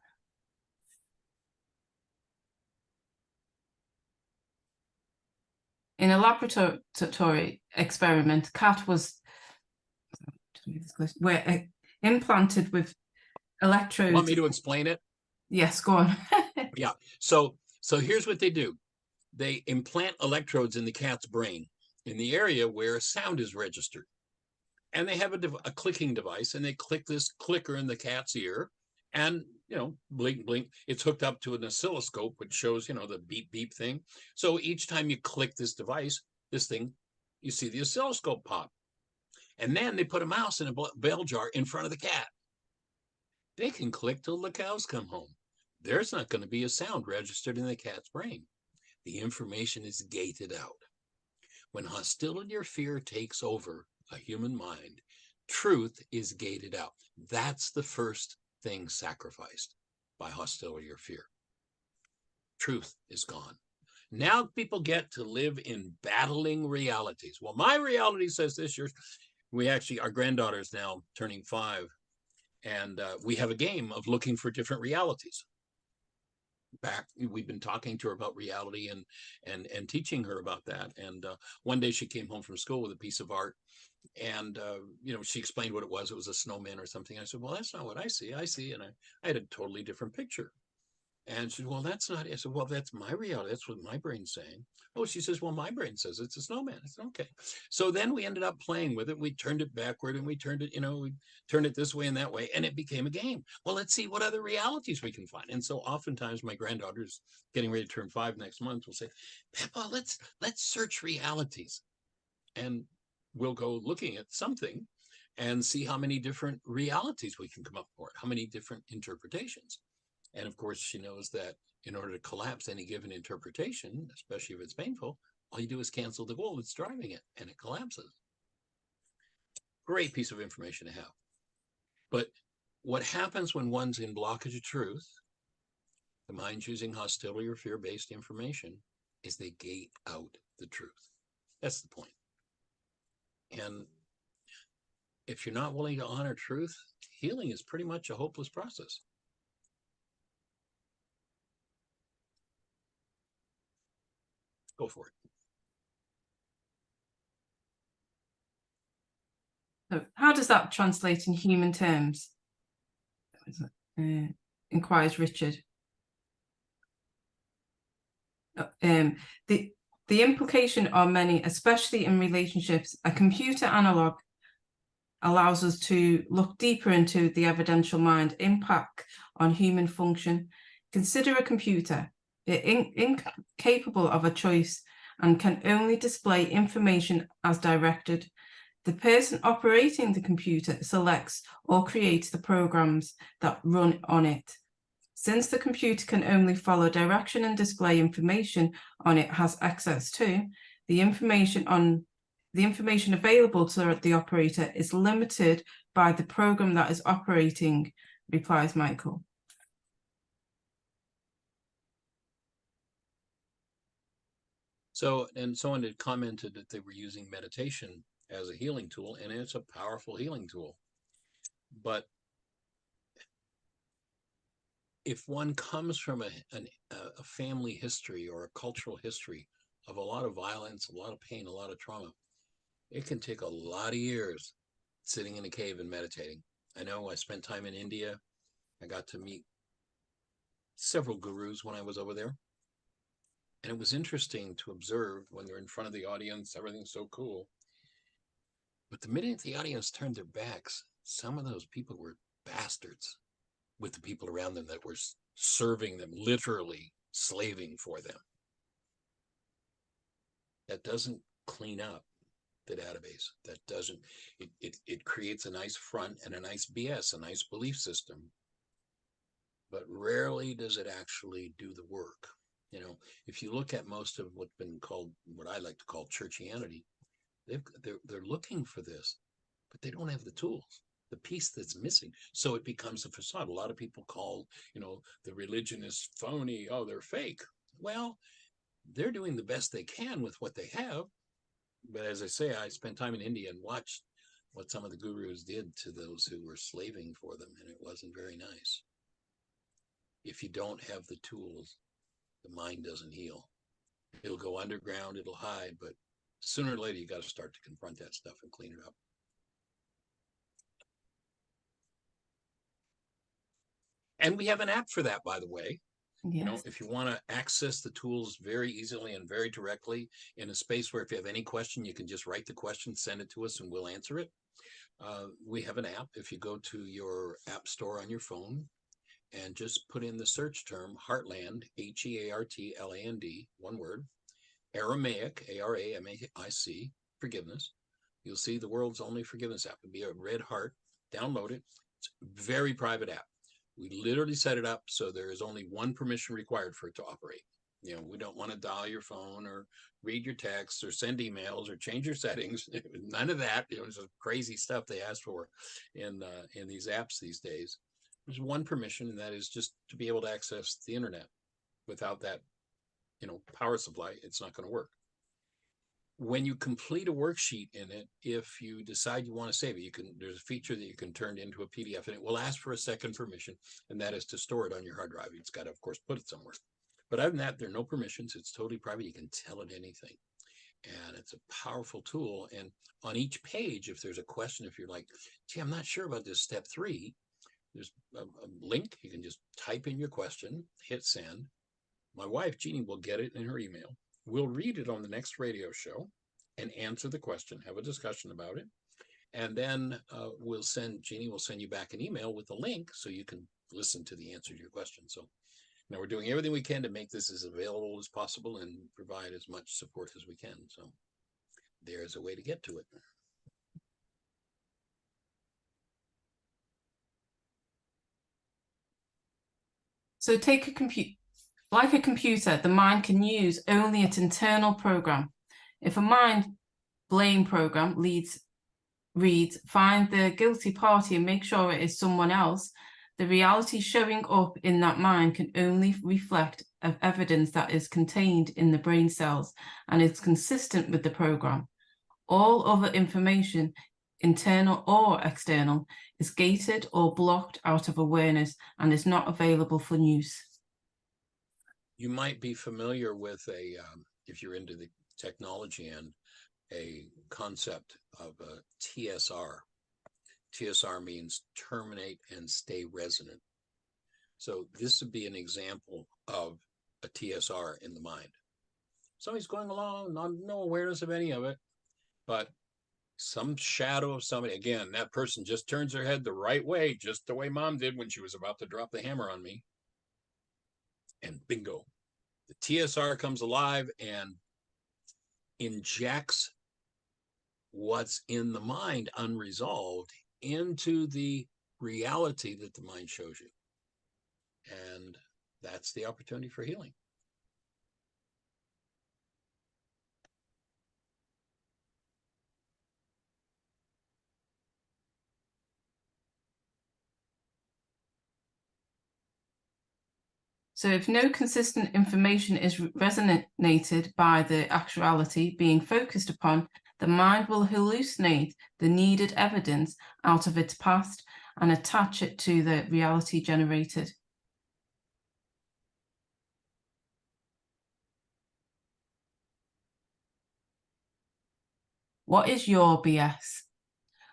In a laboratory experiment, Kat was implanted with electrodes.
Want me to explain it?
Yes, go on.
Yeah. So here's what they do. They implant electrodes in the cat's brain in the area where sound is registered. And they have a clicking device, and they click this clicker in the cat's ear, and, blink, blink. It's hooked up to an oscilloscope, which shows, the beep, beep thing. So each time you click this device, this thing, you see the oscilloscope pop. And then they put a mouse in a bell jar in front of the cat. They can click till the cows come home. There's not going to be a sound registered in the cat's brain. The information is gated out. When hostility or fear takes over a human mind, truth is gated out. That's the first thing sacrificed by hostility or fear. Truth is gone. Now people get to live in battling realities. Well, my reality says this. Our granddaughter is now turning 5, and we have a game of looking for different realities. We've been talking to her about reality and teaching her about that. And one day she came home from school with a piece of art, and she explained what it was. It was a snowman or something. I said, well, that's not what I see. And I had a totally different picture. And she said, well, that's not it. I said, well, that's my reality. That's what my brain's saying. Oh, she says, well, my brain says it's a snowman. I said, okay. So then we ended up playing with it. We turned it backward, and we turned it, we turned it this way and that way, and it became a game. Well, let's see what other realities we can find. And so oftentimes my granddaughter's getting ready to turn 5 next month. Will say, Peppa, let's search realities. And we'll go looking at something and see how many different realities we can come up for, how many different interpretations. And of course, she knows that in order to collapse any given interpretation, especially if it's painful, all you do is cancel the goal that's driving it, and it collapses. Great piece of information to have. But what happens when one's in blockage of truth, the mind's using hostility or fear-based information, is they gate out the truth. That's the point. And if you're not willing to honor truth, healing is pretty much a hopeless process. Go for it.
So how does that translate in human terms? Inquires Richard. The implication are many, especially in relationships. A computer analog allows us to look deeper into the evidential mind impact on human function. Consider a computer, incapable of a choice and can only display information as directed. The person operating the computer selects or creates the programs that run on it. Since the computer can only follow direction and display information on it has access to, the information available to the operator is limited by the program that is operating, replies Michael.
So, and someone had commented that they were using meditation as a healing tool, and it's a powerful healing tool. But if one comes from a family history or a cultural history of a lot of violence, a lot of pain, a lot of trauma, it can take a lot of years sitting in a cave and meditating. I know I spent time in India. I got to meet several gurus when I was over there. And it was interesting to observe when they're in front of the audience, everything's so cool. But the minute the audience turned their backs, some of those people were bastards. with the people around them that were serving them, literally slaving for them. That doesn't clean up the database. That doesn't, it creates a nice front and a nice BS, a nice belief system, but rarely does it actually do the work. You know, if you look at most of what's been called, what I like to call churchianity, they're looking for this, but they don't have the tools, the piece that's missing. So it becomes a facade. A lot of people call, you know, the religion is phony. Oh, they're fake. Well, they're doing the best they can with what they have. But as I say, I spent time in India and watched what some of the gurus did to those who were slaving for them, and it wasn't very nice. If you don't have the tools, the mind doesn't heal. It'll go underground, it'll hide, but sooner or later you got to start to confront that stuff and clean it up. And we have an app for that, by the way.
Yes.
You know, if you want to access the tools very easily and very directly in a space where if you have any question, you can just write the question, send it to us, and we'll answer it. We have an app. If you go to your app store on your phone and just put in the search term Heartland, Heartland, one word, Aramaic, Aramaic, forgiveness, you'll see the world's only forgiveness app. It'll be a red heart. Download it. It's a very private app. We literally set it up so there is only one permission required for it to operate. You know, we don't want to dial your phone or read your texts or send emails or change your settings. None of that. You know, it's crazy stuff they ask for in these apps these days. There's one permission, and that is just to be able to access the internet. Without that, you know, power supply, it's not going to work. When you complete a worksheet in it, if you decide you want to save it, there's a feature that you can turn into a PDF, and it will ask for a second permission, and that is to store it on your hard drive. It's got to, of course, put it somewhere. But other than that, there are no permissions. It's totally private. You can tell it anything. And it's a powerful tool. And on each page, if there's a question, if you're like, gee, I'm not sure about this step 3, there's a link. You can just type in your question, hit send. My wife, Jeannie, will get it in her email. We'll read it on the next radio show and answer the question, have a discussion about it. And then Jeannie will send you back an email with a link so you can listen to the answer to your question. So now we're doing everything we can to make this as available as possible and provide as much support as we can. So there's a way to get to it.
So take a computer. Like a computer, the mind can use only its internal program. If a mind blame program reads, find the guilty party and make sure it is someone else, the reality showing up in that mind can only reflect evidence that is contained in the brain cells and is consistent with the program. All other information, internal or external, is gated or blocked out of awareness and is not available for use.
You might be familiar with if you're into the technology end, a concept of a TSR. TSR means terminate and stay resonant. So this would be an example of a TSR in the mind. Somebody's going along, no awareness of any of it, but some shadow of somebody, again, that person just turns their head the right way, just the way Mom did when she was about to drop the hammer on me. And bingo, the TSR comes alive and injects what's in the mind unresolved into the reality that the mind shows you. And that's the opportunity for healing.
So if no consistent information is resonated by the actuality being focused upon, the mind will hallucinate the needed evidence out of its past and attach it to the reality generated. What is your BS?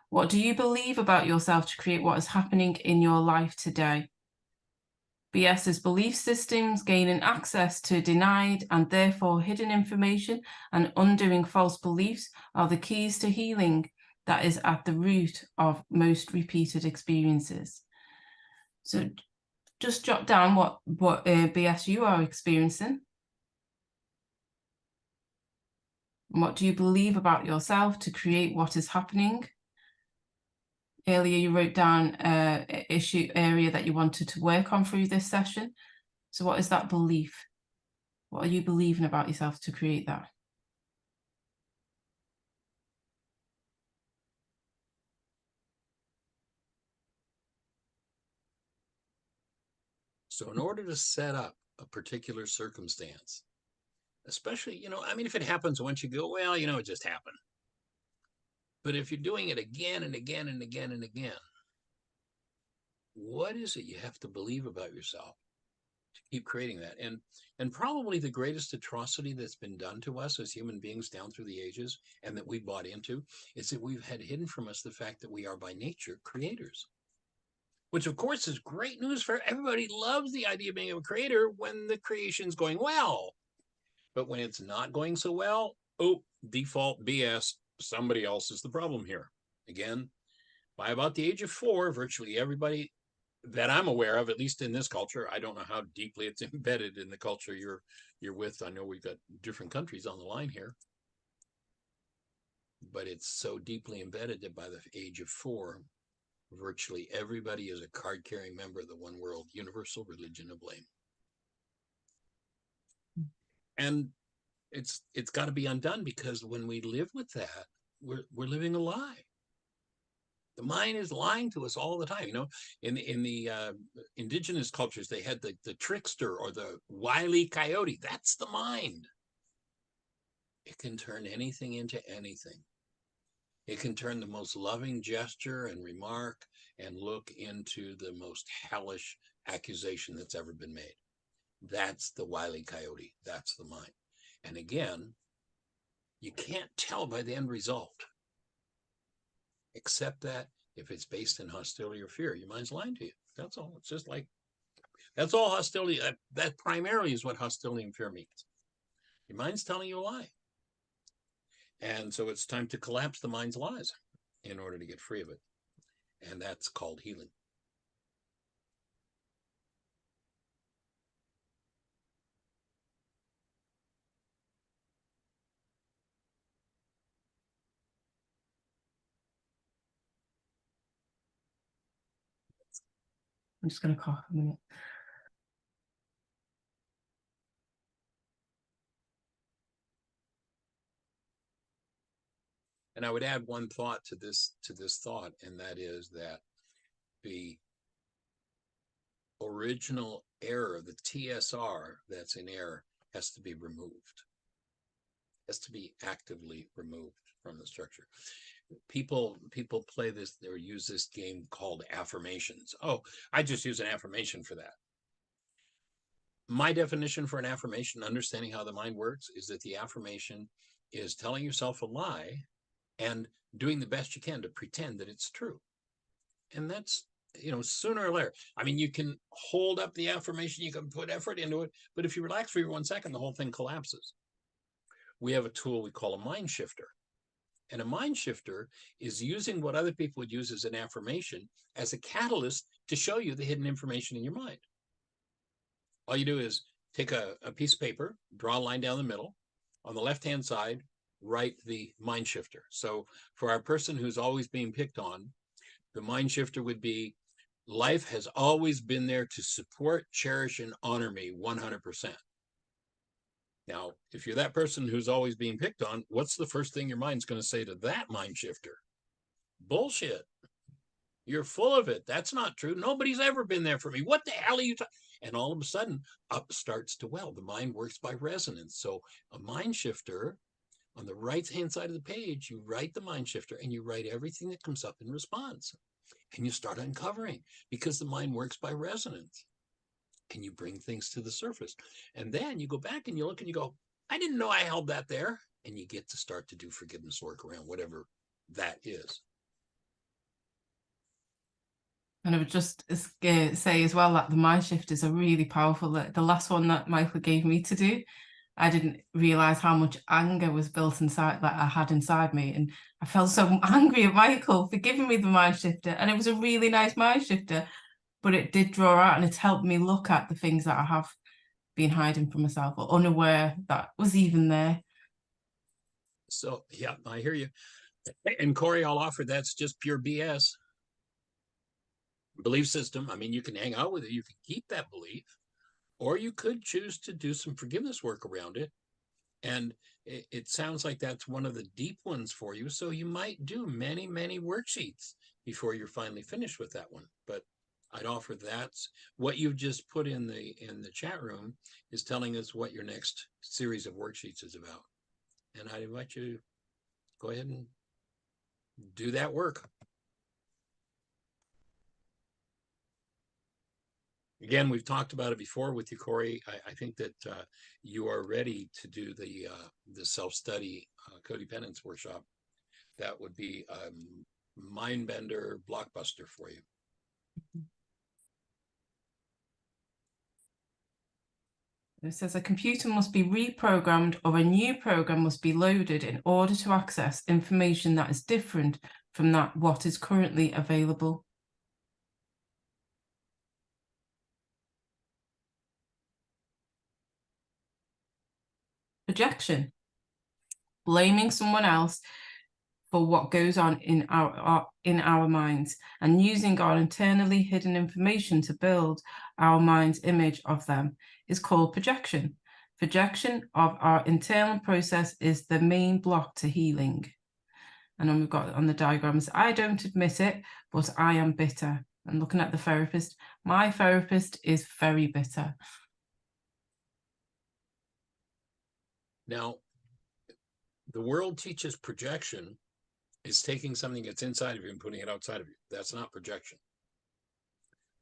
What do you believe about yourself to create what is happening in your life today? BS's belief systems gaining access to denied and therefore hidden information and undoing false beliefs are the keys to healing that is at the root of most repeated experiences. So just jot down what BS you are experiencing. And what do you believe about yourself to create what is happening? Earlier, you wrote down an issue area that you wanted to work on through this session. So what is that belief? What are you believing about yourself to create that?
So in order to set up a particular circumstance, especially, you know, I mean, if it happens once, you go, well, you know, it just happened. But if you're doing it again and again and again and again, what is it you have to believe about yourself to keep creating that? And probably the greatest atrocity that's been done to us as human beings down through the ages, and that we bought into, is that we've had hidden from us the fact that we are by nature creators. Which of course is great news for everybody. Loves the idea of being a creator when the creation's going well. But when it's not going so well, oh, default BS, somebody else is the problem here. Again, by about the age of 4, virtually everybody that I'm aware of, at least in this culture, I don't know how deeply it's embedded in the culture you're with. I know we've got different countries on the line here, but it's so deeply embedded that by the age of 4, virtually everybody is a card-carrying member of the one world universal religion of blame. And it's got to be undone, because when we live with that, we're living a lie. The mind is lying to us all the time. You know, in the indigenous cultures, they had the trickster or the wily coyote. That's the mind. It can turn anything into anything. It can turn the most loving gesture and remark and look into the most hellish accusation that's ever been made. That's the wily coyote. That's the mind. And again, you can't tell by the end result, except that if it's based in hostility or fear, your mind's lying to you. That's all. It's just like, that's all hostility. That primarily is what hostility and fear means. Your mind's telling you a lie. And so it's time to collapse the mind's lies in order to get free of it. And that's called healing.
I'm just going to cough a minute.
And I would add one thought to this thought, and that is that the original error, the TSR that's in error, has to be removed. Has to be actively removed from the structure. People play this or use this game called affirmations. Oh, I just use an affirmation for that. My definition for an affirmation, understanding how the mind works, is that the affirmation is telling yourself a lie and doing the best you can to pretend that it's true. And that's, you know, sooner or later. I mean, you can hold up the affirmation, you can put effort into it, but if you relax for 1 second, the whole thing collapses. We have a tool we call a mind shifter. And a mind shifter is using what other people would use as an affirmation as a catalyst to show you the hidden information in your mind. All you do is take a piece of paper, draw a line down the middle. On the left-hand side, write the mind shifter. So for our person who's always being picked on, the mind shifter would be, life has always been there to support, cherish, and honor me 100%. Now, if you're that person who's always being picked on, what's the first thing your mind's going to say to that mind shifter? Bullshit. You're full of it. That's not true. Nobody's ever been there for me. What the hell are you talking? And all of a sudden, up starts to well. The mind works by resonance. So a mind shifter, on the right-hand side of the page, you write the mind shifter and you write everything that comes up in response. And you start uncovering, because the mind works by resonance. And you bring things to the surface. And then you go back and you look and you go, I didn't know I held that there. And you get to start to do forgiveness work around whatever that is.
And I would just say as well that the mind shifters are really powerful. The last one that Michael gave me to do, I didn't realize how much anger was built inside, that I had inside me. And I felt so angry at Michael for giving me the mind shifter. And it was a really nice mind shifter. but it did draw out, and it's helped me look at the things that I have been hiding from myself or unaware that was even there.
So, yeah, I hear you. And Corey, I'll offer that's just pure BS. Belief system. I mean, you can hang out with it, you can keep that belief, or you could choose to do some forgiveness work around it. And it sounds like that's one of the deep ones for you. So you might do many, many worksheets before you're finally finished with that one. But I'd offer that's what you've just put in the chat room is telling us what your next series of worksheets is about. And I'd invite you to go ahead and do that work. Again, we've talked about it before with you, Corey. I think that you are ready to do the self-study codependence workshop. That would be a mind bender blockbuster for you.
It says a computer must be reprogrammed or a new program must be loaded in order to access information that is different from what is currently available. Projection. Blaming someone else for what goes on in our minds and using our internally hidden information to build our mind's image of them is called projection. Projection of our internal process is the main block to healing. And then we've got on the diagrams, I don't admit it, but I am bitter. And looking at the therapist, my therapist is very bitter.
Now, the world teaches projection is taking something that's inside of you and putting it outside of you. That's not projection.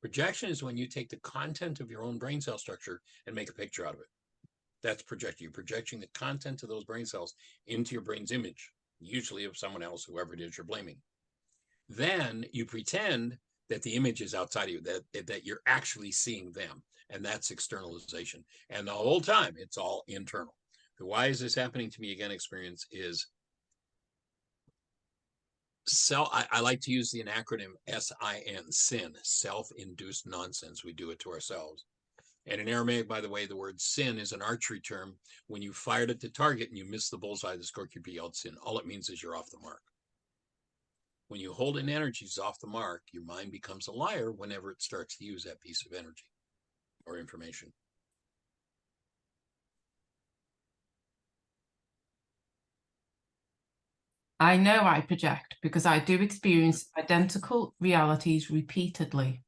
Projection is when you take the content of your own brain cell structure and make a picture out of it. That's projecting. You're projecting the content of those brain cells into your brain's image, usually of someone else, whoever it is you're blaming. Then you pretend that the image is outside of you, that you're actually seeing them. And that's externalization. And the whole time, it's all internal. The why is this happening to me again experience is I like to use the acronym SIN, sin, self-induced nonsense. We do it to ourselves. And in Aramaic, by the way, the word sin is an archery term. When you fired at the target and you missed the bullseye, the scorekeeper yelled sin. All it means is you're off the mark. When you hold in energies off the mark, your mind becomes a liar whenever it starts to use that piece of energy or information.
I know I project because I do experience identical realities repeatedly.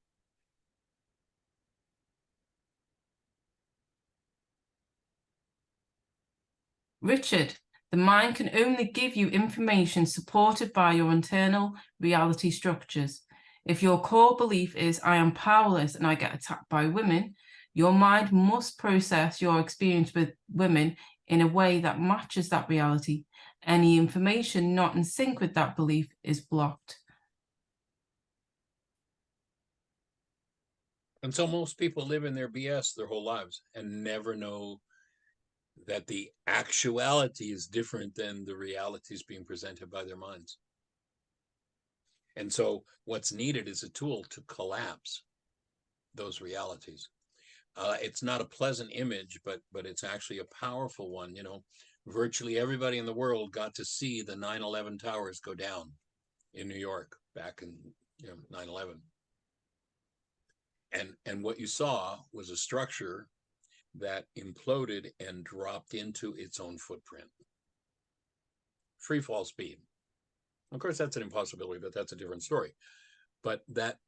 Richard, the mind can only give you information supported by your internal reality structures. If your core belief is, I am powerless and I get attacked by women, your mind must process your experience with women in a way that matches that reality. Any information not in sync with that belief is blocked.
And so most people live in their BS their whole lives and never know that the actuality is different than the realities being presented by their minds. And so what's needed is a tool to collapse those realities. It's not a pleasant image, but it's actually a powerful one. You know, virtually everybody in the world got to see the 9/11 towers go down in New York back in 9/11. And what you saw was a structure that imploded and dropped into its own footprint. Free fall speed. Of course, that's an impossibility, but that's a different story. But that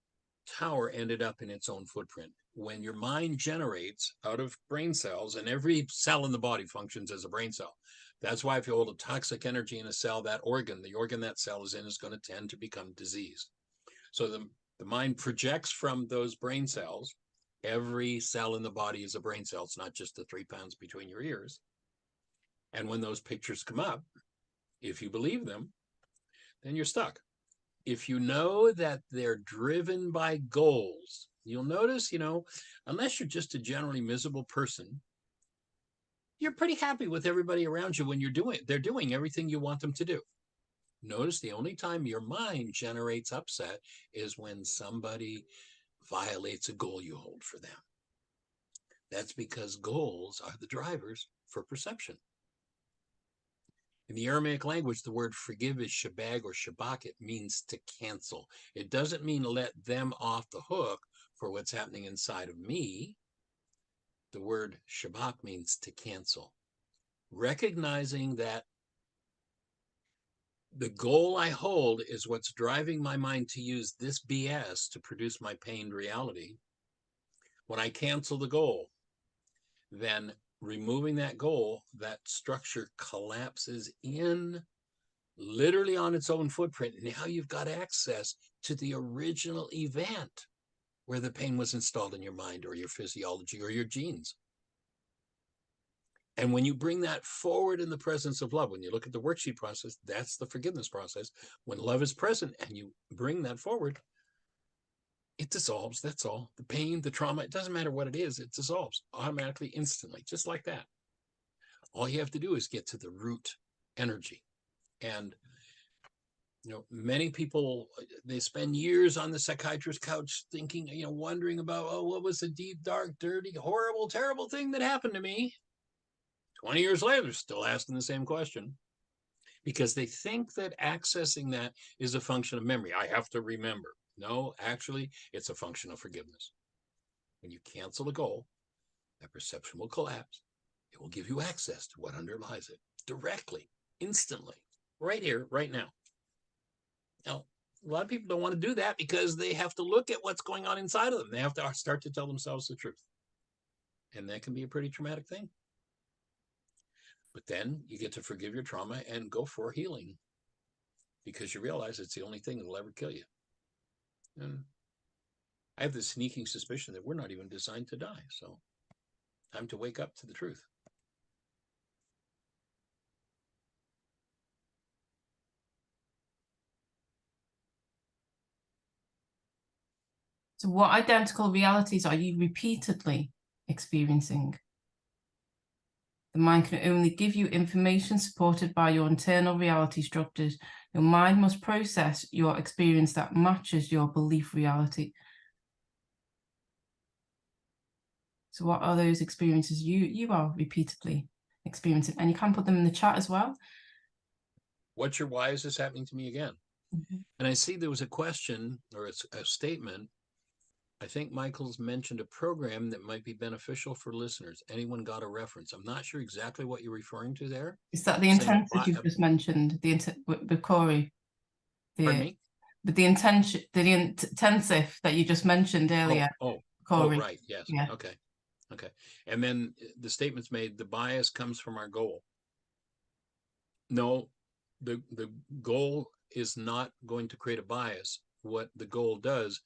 tower ended up in its own footprint. When your mind generates out of brain cells, and every cell in the body functions as a brain cell. That's why if you hold a toxic energy in a cell, the organ that cell is in is going to tend to become diseased. So the mind projects from those brain cells. Every cell in the body is a brain cell. It's not just the 3 pounds between your ears. And when those pictures come up, if you believe them, then you're stuck. If you know that they're driven by goals, you'll notice, unless you're just a generally miserable person, you're pretty happy with everybody around you when they're doing everything you want them to do. Notice the only time your mind generates upset is when somebody violates a goal you hold for them. That's because goals are the drivers for perception. In the Aramaic language, the word forgive is shabag or shabak. It means to cancel. It doesn't mean let them off the hook for what's happening inside of me. The word shabak means to cancel. Recognizing that the goal I hold is what's driving my mind to use this BS to produce my pained reality. When I cancel the goal, then removing that goal, that structure collapses in literally on its own footprint. Now you've got access to the original event where the pain was installed in your mind or your physiology or your genes. And when you bring that forward in the presence of love, when you look at the worksheet process, that's the forgiveness process. When love is present and you bring that forward, it dissolves. That's all. The pain, the trauma, it doesn't matter what it is, it dissolves automatically, instantly, just like that. All you have to do is get to the root energy. And many people, they spend years on the psychiatrist's couch thinking, wondering about, oh, what was the deep, dark, dirty, horrible, terrible thing that happened to me? 20 years later, they're still asking the same question because they think that accessing that is a function of memory. I have to remember. No, actually, it's a function of forgiveness. When you cancel a goal, that perception will collapse. It will give you access to what underlies it directly, instantly, right here, right now. Now, a lot of people don't want to do that because they have to look at what's going on inside of them. They have to start to tell themselves the truth. And that can be a pretty traumatic thing. But then you get to forgive your trauma and go for healing because you realize it's the only thing that will ever kill you. And I have this sneaking suspicion that we're not even designed to die. So time to wake up to the truth.
So what identical realities are you repeatedly experiencing? The mind can only give you information supported by your internal reality structures. Your mind must process your experience that matches your belief reality. So what are those experiences you are repeatedly experiencing? And you can put them in the chat as well.
What's your why is this happening to me again? Mm-hmm. And I see there was a question or a statement. I think Michael's mentioned a program that might be beneficial for listeners. Anyone got a reference? I'm not sure exactly what you're referring to there.
Is that the intensive you've just mentioned? With Corey?
Pardon me?
But the intensive that you just mentioned earlier.
Corey. Right. Yes. Yeah. Okay. And then the statement's made, the bias comes from our goal. No, the goal is not going to create a bias. What the goal does,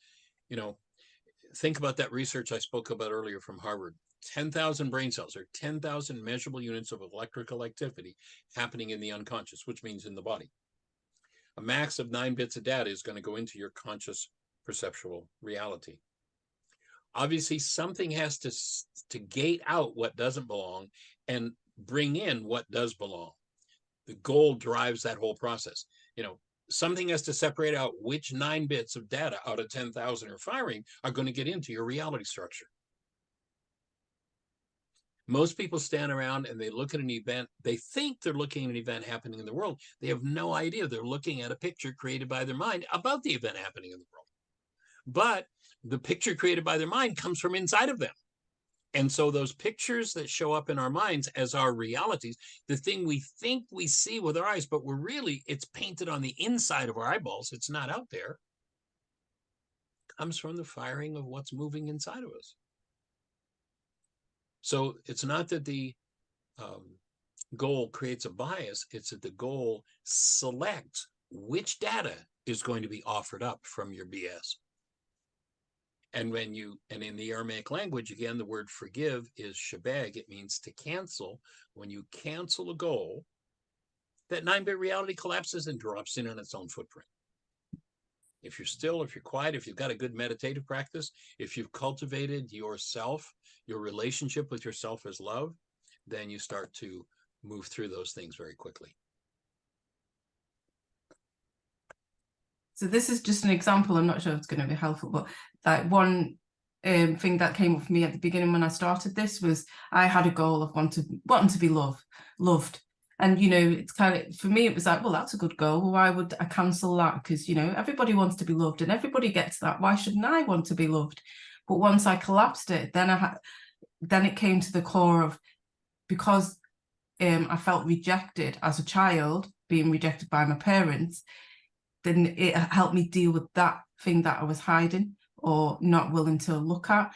think about that research I spoke about earlier from Harvard. 10,000 brain cells or 10,000 measurable units of electrical activity happening in the unconscious, which means in the body. A max of 9 bits of data is going to go into your conscious perceptual reality. Obviously, something has to gate out what doesn't belong and bring in what does belong. The goal drives that whole process. Something has to separate out which 9 bits of data out of 10,000 are firing are going to get into your reality structure. Most people stand around and they look at an event. They think they're looking at an event happening in the world. They have no idea they're looking at a picture created by their mind about the event happening in the world. But the picture created by their mind comes from inside of them. And so those pictures that show up in our minds as our realities, the thing we think we see with our eyes, but it's painted on the inside of our eyeballs, it's not out there, comes from the firing of what's moving inside of us. So it's not that the goal creates a bias, it's that the goal selects which data is going to be offered up from your BS. And in the Aramaic language, again, the word forgive is shabag. It means to cancel. When you cancel a goal, that 9-bit reality collapses and drops in on its own footprint. If you're still, if you're quiet, if you've got a good meditative practice, if you've cultivated yourself, your relationship with yourself as love, then you start to move through those things very quickly.
So this is just an example. I'm not sure if it's going to be helpful, but like one thing that came up for me at the beginning when I started this was I had a goal of wanting to be loved. And, you know, it's kind of, for me, it was like, well, that's a good goal. Well, why would I cancel that? Because, you know, everybody wants to be loved and everybody gets that. Why shouldn't I want to be loved? But once I collapsed it, then it came to the core of, because I felt rejected as a child, being rejected by my parents, then it helped me deal with that thing that I was hiding or not willing to look at.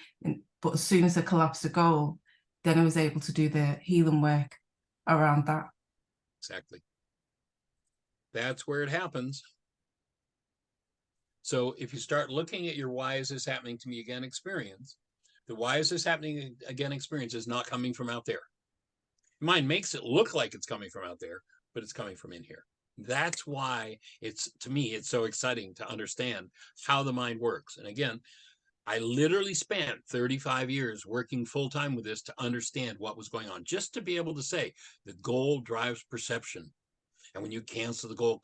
But as soon as I collapsed the goal, then I was able to do the healing work around that.
Exactly. That's where it happens. So if you start looking at your why is this happening to me again experience, the why is this happening again experience is not coming from out there. Mind makes it look like it's coming from out there, but it's coming from in here. That's why to me, it's so exciting to understand how the mind works. And again, I literally spent 35 years working full-time with this to understand what was going on, just to be able to say the goal drives perception. And when you cancel the goal,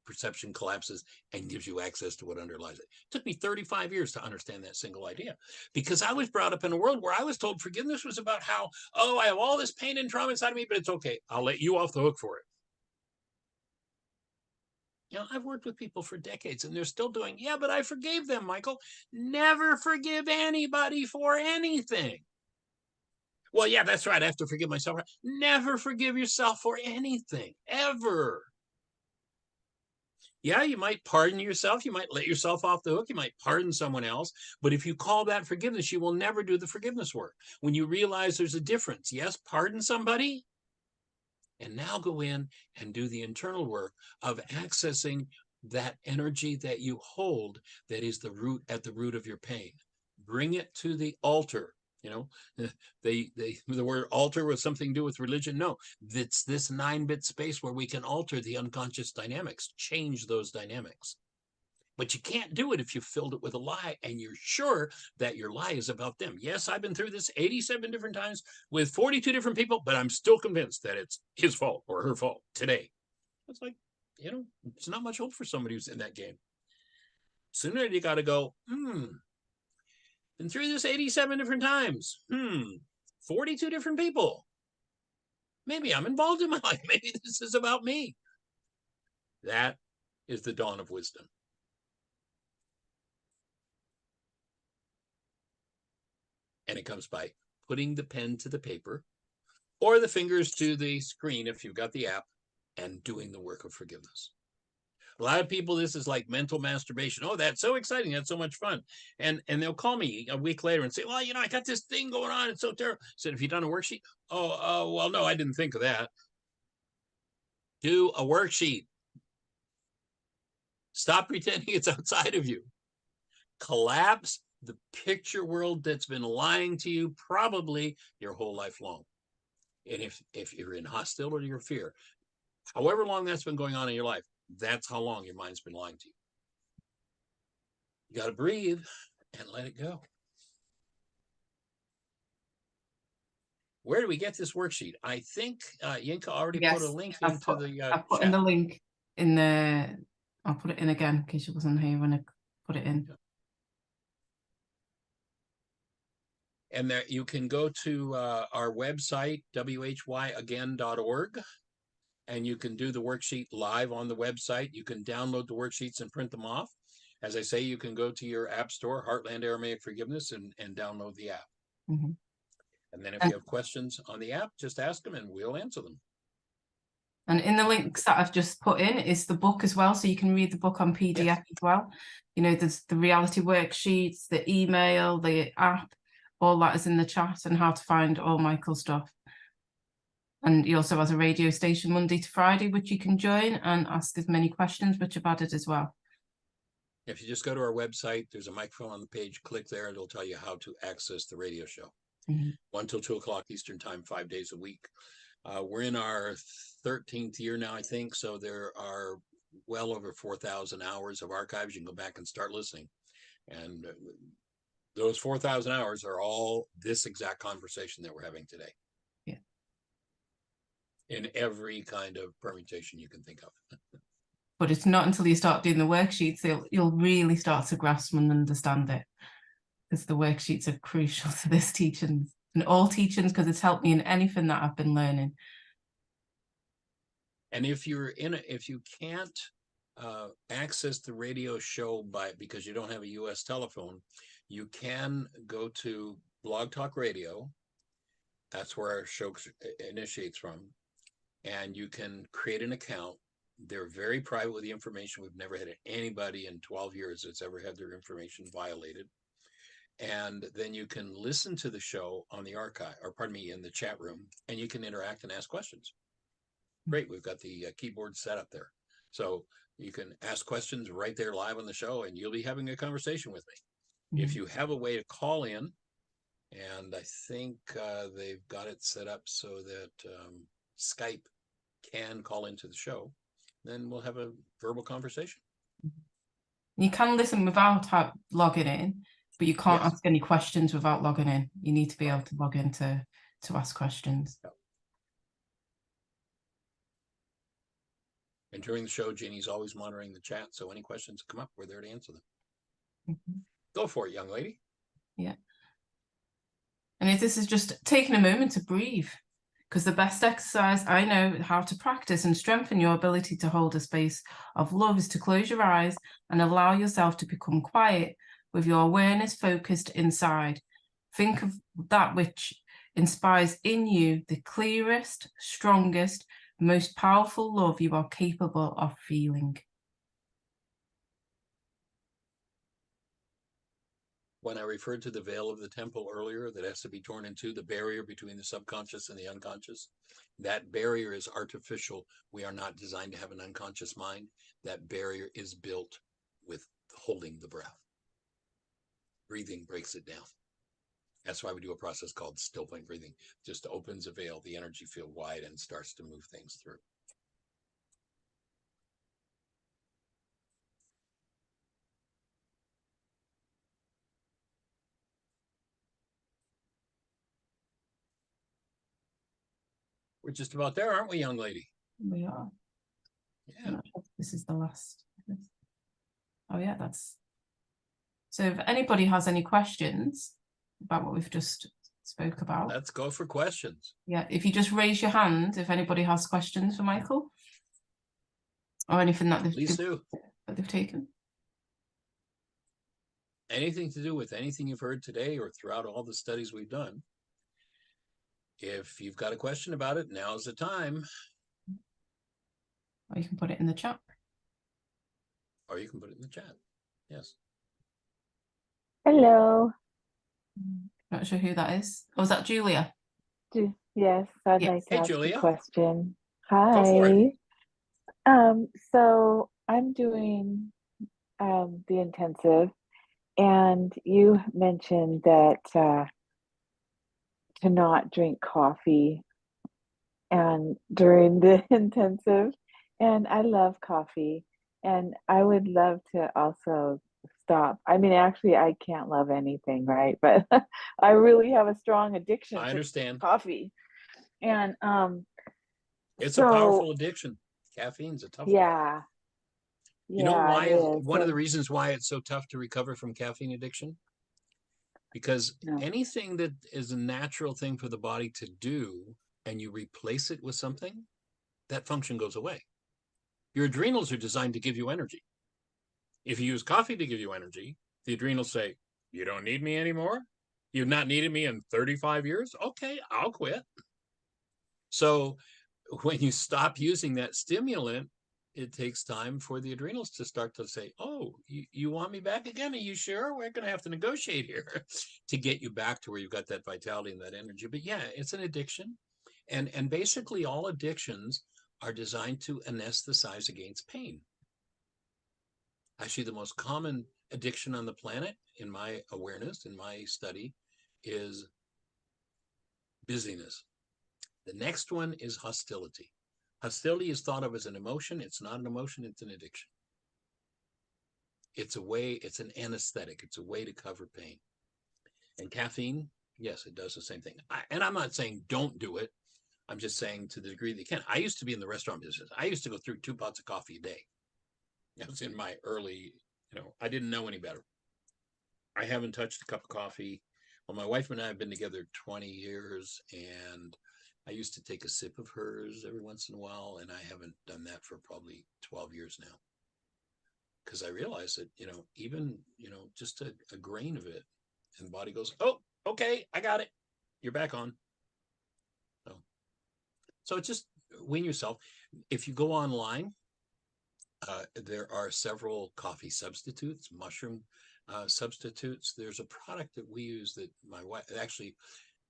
perception collapses and gives you access to what underlies it. It took me 35 years to understand that single idea, because I was brought up in a world where I was told forgiveness was about how, oh, I have all this pain and trauma inside of me, but it's okay. I'll let you off the hook for it. You know, I've worked with people for decades and they're still doing, yeah, but I forgave them, Michael. Never forgive anybody for anything. Well, yeah, that's right. I have to forgive myself. Never forgive yourself for anything, ever. Yeah, you might pardon yourself. You might let yourself off the hook. You might pardon someone else. But if you call that forgiveness, you will never do the forgiveness work. When you realize there's a difference, yes, pardon somebody, and now go in and do the internal work of accessing that energy that you hold that is at the root of your pain. Bring it to the altar. You know, the word altar was something to do with religion. No, it's this 9-bit space where we can alter the unconscious dynamics, change those dynamics. But you can't do it if you filled it with a lie and you're sure that your lie is about them. Yes, I've been through this 87 different times with 42 different people, but I'm still convinced that it's his fault or her fault today. It's like, you know, it's not much hope for somebody who's in that game. Sooner you got to go, been through this 87 different times. 42 different people. Maybe I'm involved in my life. Maybe this is about me. That is the dawn of wisdom. And it comes by putting the pen to the paper or the fingers to the screen if you've got the app and doing the work of forgiveness. A lot of people, this is like mental masturbation. Oh, that's so exciting. That's so much fun. And they'll call me a week later and say, well, you know, I got this thing going on. It's so terrible. I said, have you done a worksheet? Oh, well, no, I didn't think of that. Do a worksheet. Stop pretending it's outside of you. Collapse the picture world that's been lying to you probably your whole life long. And if you're in hostility or fear, however long that's been going on in your life, that's how long your mind's been lying to you. You got to breathe and let it go. Where do we get this worksheet? I think Yinka already put a link into the
I put
chat.
in the link in the, I'll put it in again in case you wasn't here when I put it in.
And there you can go to our website, whyagain.org, and you can do the worksheet live on the website. You can download the worksheets and print them off. As I say, you can go to your app store, Heartland Aramaic Forgiveness, and download the app. And then if you have questions on the app, just ask them and we'll answer them. And
in the links that I've just put in is the book as well. So you can read the book on PDF as well. You know, there's the reality worksheets, the email, the app, all that is in the chat, and how to find all Michael's stuff. And he also has a radio station Monday to Friday, which you can join and ask as many questions, which I've added as well.
If you just go to our website, there's a microphone on the page, click there, it'll tell you how to access the radio show. 1 till 2 o'clock Eastern time, 5 days a week. We're in our 13th year now, I think. So there are well over 4,000 hours of archives. You can go back and start listening. And those 4,000 hours are all this exact conversation that we're having today. In every kind of permutation you can think of.
but it's not until you start doing the worksheets that you'll really start to grasp and understand it, because the worksheets are crucial to this teaching and all teachings, because it's helped me in anything that I've been learning.
And if you can't access the radio show because you don't have a US telephone, you can go to Blog Talk Radio. That's where our show initiates from. And you can create an account. They're very private with the information. We've never had anybody in 12 years that's ever had their information violated. And then you can listen to the show on the archive, or pardon me, in the chat room, and you can interact and ask questions. Great, we've got the keyboard set up there. So you can ask questions right there live on the show, and you'll be having a conversation with me. If you have a way to call in, and I think they've got it set up so that Skype can call into the show, then we'll have a verbal conversation.
You can listen without logging in, but you can't ask any questions without logging in. You need to be able to log in to ask questions.
And during the show, Jeannie's always monitoring the chat, so any questions come up, we're there to answer them. Go for it, young lady.
Yeah. And if this is just taking a moment to breathe, because the best exercise I know how to practice and strengthen your ability to hold a space of love is to close your eyes and allow yourself to become quiet with your awareness focused inside. Think of that which inspires in you the clearest, strongest, most powerful love you are capable of feeling.
When I referred to the veil of the temple earlier that has to be torn in two, the barrier between the subconscious and the unconscious, that barrier is artificial. We are not designed to have an unconscious mind. That barrier is built with holding the breath. Breathing breaks it down. That's why we do a process called still point breathing. Just opens a veil, the energy field wide, and starts to move things through. We're just about there, aren't we, young lady?
We are.
Yeah.
This is the last. Oh yeah, that's. So if anybody has any questions about what we've just spoke about.
Let's go for questions.
Yeah, if you just raise your hand, if anybody has questions for Michael. Or anything that they've taken.
Anything to do with anything you've heard today or throughout all the studies we've done. If you've got a question about it, now's the time.
Or you can put it in the chat.
Or you can put it in the chat. Yes.
Hello.
Not sure who that is. Oh, is that Julia?
Yes, I'd like to ask
Julia.
a question.
Go for it.
Hi. So I'm doing the intensive, and you mentioned that to not drink coffee and during the intensive, and I love coffee, and I would love to also stop. I mean, actually, I can't love anything, right? But I really have a strong addiction
to
coffee, and
it's a powerful addiction. Caffeine's a tough one.
Yeah.
You know why? One of the reasons why it's so tough to recover from caffeine addiction? Because anything that is a natural thing for the body to do and you replace it with something, that function goes away. Your adrenals are designed to give you energy. If you use coffee to give you energy, the adrenals say, you don't need me anymore? You've not needed me in 35 years? Okay, I'll quit. So when you stop using that stimulant, it takes time for the adrenals to start to say, oh, you want me back again? Are you sure? We're going to have to negotiate here to get you back to where you've got that vitality and that energy. But yeah, it's an addiction. And basically all addictions are designed to anesthetize against pain. Actually, the most common addiction on the planet, in my awareness, in my study, is busyness. The next one is hostility. Hostility is thought of as an emotion. It's not an emotion, it's an addiction. It's a way, it's an anesthetic. It's a way to cover pain. And caffeine, yes, it does the same thing. And I'm not saying don't do it. I'm just saying to the degree that you can. I used to be in the restaurant business. I used to go through 2 pots of coffee a day. I was in my early, I didn't know any better. I haven't touched a cup of coffee. Well, my wife and I have been together 20 years, and I used to take a sip of hers every once in a while, and I haven't done that for probably 12 years now. Because I realized that, even, just a grain of it, and the body goes, oh, okay, I got it. You're back on. So just wean yourself. If you go online, there are several coffee substitutes, mushroom substitutes. There's a product that we use that my wife, actually,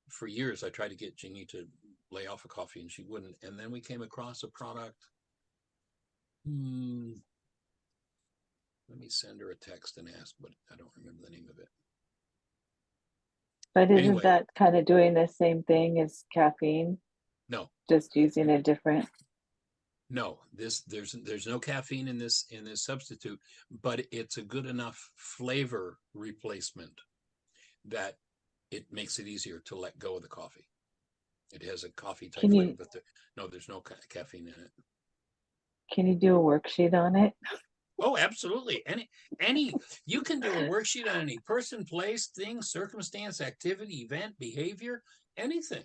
for years, I tried to get Jeannie to lay off of coffee and she wouldn't. And then we came across a product. Let me send her a text and ask, but I don't remember the name of it.
But isn't that kind of doing the same thing as caffeine?
No.
Just using a different.
No, there's no caffeine in this substitute, but it's a good enough flavor replacement that it makes it easier to let go of the coffee. It has a coffee type flavor, but there's no caffeine in it.
Can you do a worksheet on it?
Oh, absolutely. Any you can do a worksheet on any person, place, thing, circumstance, activity, event, behavior, anything.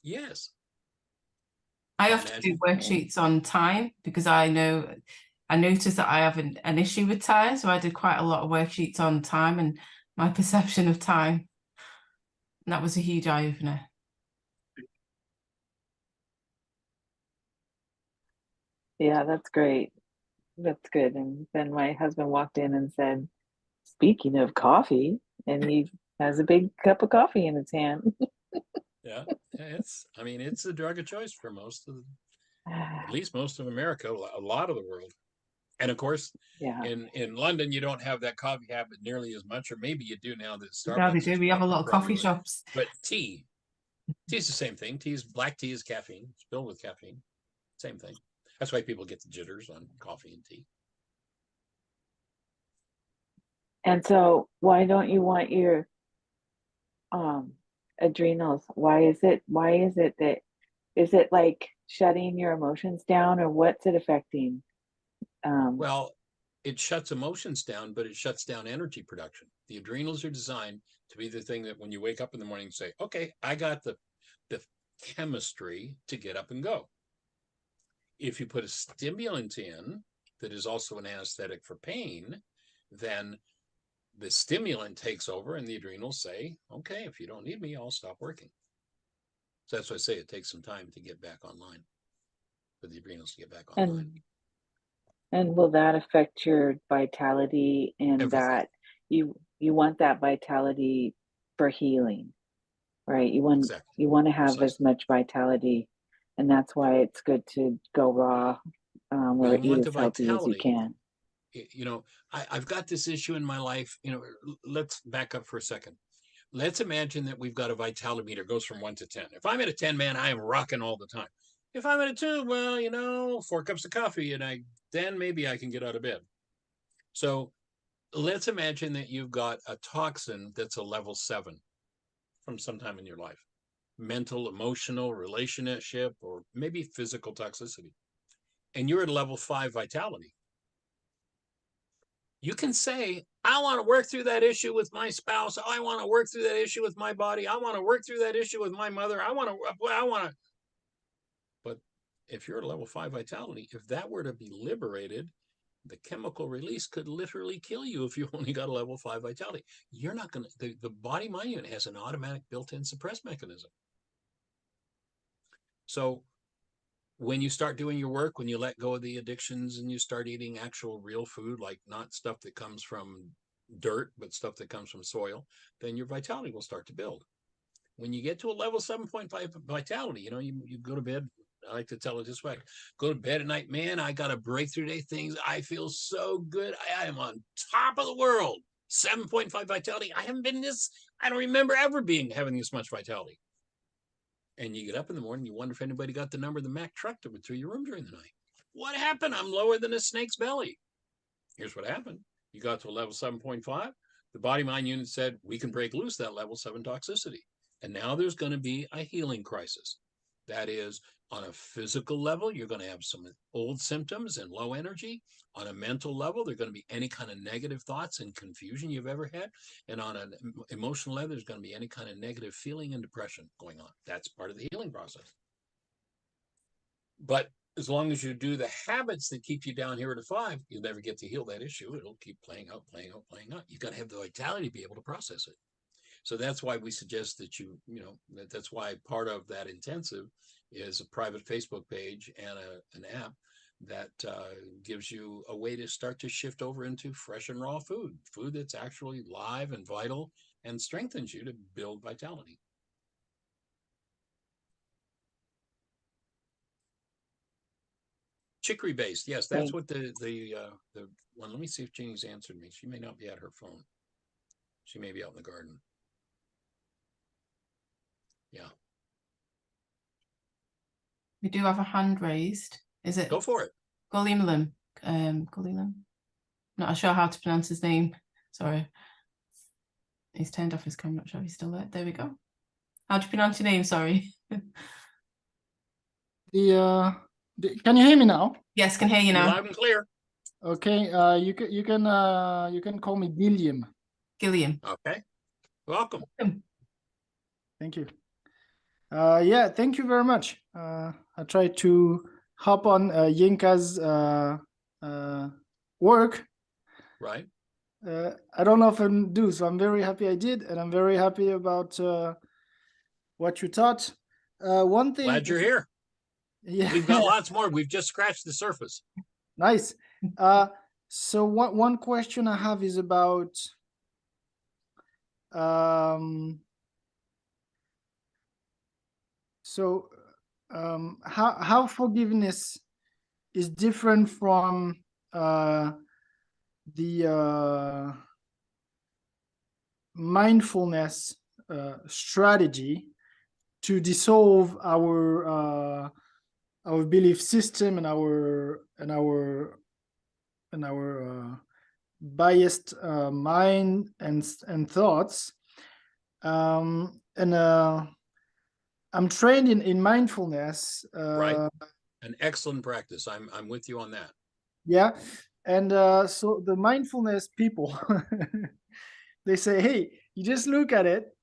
Yes.
I often do worksheets on time because I noticed that I have an issue with time. So I did quite a lot of worksheets on time and my perception of time. And that was a huge eye-opener.
Yeah, that's great. That's good. And then my husband walked in and said, speaking of coffee, and he has a big cup of coffee in his hand.
Yeah, it's a drug of choice for at least most of America, a lot of the world. And of course, in London, you don't have that coffee habit nearly as much, or maybe you do now that Starbucks.
We have a lot of coffee shops.
But tea's the same thing. Black tea is caffeine. It's filled with caffeine. Same thing. That's why people get the jitters on coffee and tea.
And so why don't you want your adrenals? Why is it that, is it like shutting your emotions down, or what's it affecting?
Well, it shuts emotions down, but it shuts down energy production. The adrenals are designed to be the thing that when you wake up in the morning, say, okay, I got the chemistry to get up and go. If you put a stimulant in that is also an anesthetic for pain, then the stimulant takes over and the adrenals say, okay, if you don't need me, I'll stop working. So that's why I say it takes some time to get back online, for the adrenals to get back online.
And will that affect your vitality, and everything? That you want that vitality for healing, right? You want to have as much vitality, and that's why it's good to go raw, or eat as healthy as you can.
I've got this issue in my life. Let's back up for a second. Let's imagine that we've got a vitality meter, goes from 1 to 10. If I'm at a 10, man, I am rocking all the time. If I'm at a 2, well, 4 cups of coffee, and then maybe I can get out of bed. So let's imagine that you've got a toxin that's a level 7 from sometime in your life. Mental, emotional, relationship, or maybe physical toxicity. And you're at level 5 vitality. You can say, I want to work through that issue with my spouse. I want to work through that issue with my body. I want to work through that issue with my mother. I want to. But if you're at level 5 vitality, if that were to be liberated, the chemical release could literally kill you if you only got a level 5 vitality. You're not going to, the body-mind unit has an automatic built-in suppress mechanism. So when you start doing your work, when you let go of the addictions and you start eating actual real food, like not stuff that comes from dirt, but stuff that comes from soil, then your vitality will start to build. When you get to a level 7.5 vitality, you go to bed. I like to tell it this way: go to bed at night, man, I got a breakthrough day, things, I feel so good. I am on top of the world. 7.5 vitality. I don't remember ever having this much vitality. And you get up in the morning, you wonder if anybody got the number of the Mack truck that went through your room during the night. What happened? I'm lower than a snake's belly. Here's what happened. You got to a level 7.5. The body-mind unit said, we can break loose that level 7 toxicity. And now there's going to be a healing crisis. That is, on a physical level, you're going to have some old symptoms and low energy. On a mental level, there are going to be any kind of negative thoughts and confusion you've ever had. And on an emotional level, there's going to be any kind of negative feeling and depression going on. That's part of the healing process. But as long as you do the habits that keep you down here at a 5, you'll never get to heal that issue. It'll keep playing out, playing out, playing out. You've got to have the vitality to be able to process it. So that's why we suggest that that's why part of that intensive is a private Facebook page and an app that gives you a way to start to shift over into fresh and raw food that's actually live and vital and strengthens you to build vitality. Chicory based, yes, that's what the one. Let me see if Jeannie's answered me. She may not be at her phone. She may be out in the garden. Yeah.
We do have a hand raised. Is it?
Go for it.
Gulimalim. Gulimalim. Not sure how to pronounce his name. Sorry. He's turned off his camera. Not sure if he's still there. There we go. How do you pronounce your name? Sorry.
Can you hear me now?
Yes, can hear you now.
Loud and clear.
Okay. You can call me Gilliam.
Gilliam.
Okay. Welcome.
Thank you. Yeah, thank you very much. I tried to hop on Yinka's work.
Right.
I don't often do, so I'm very happy I did, and I'm very happy about what you taught. One thing.
Glad you're here.
Yeah.
We've got lots more. We've just scratched the surface.
Nice. So one question I have is about how forgiveness is different from the mindfulness strategy to dissolve our belief system and our biased mind and thoughts. I'm trained in mindfulness.
Right. An excellent practice. I'm with you on that.
Yeah. And so the mindfulness people, they say, hey, you just look at it,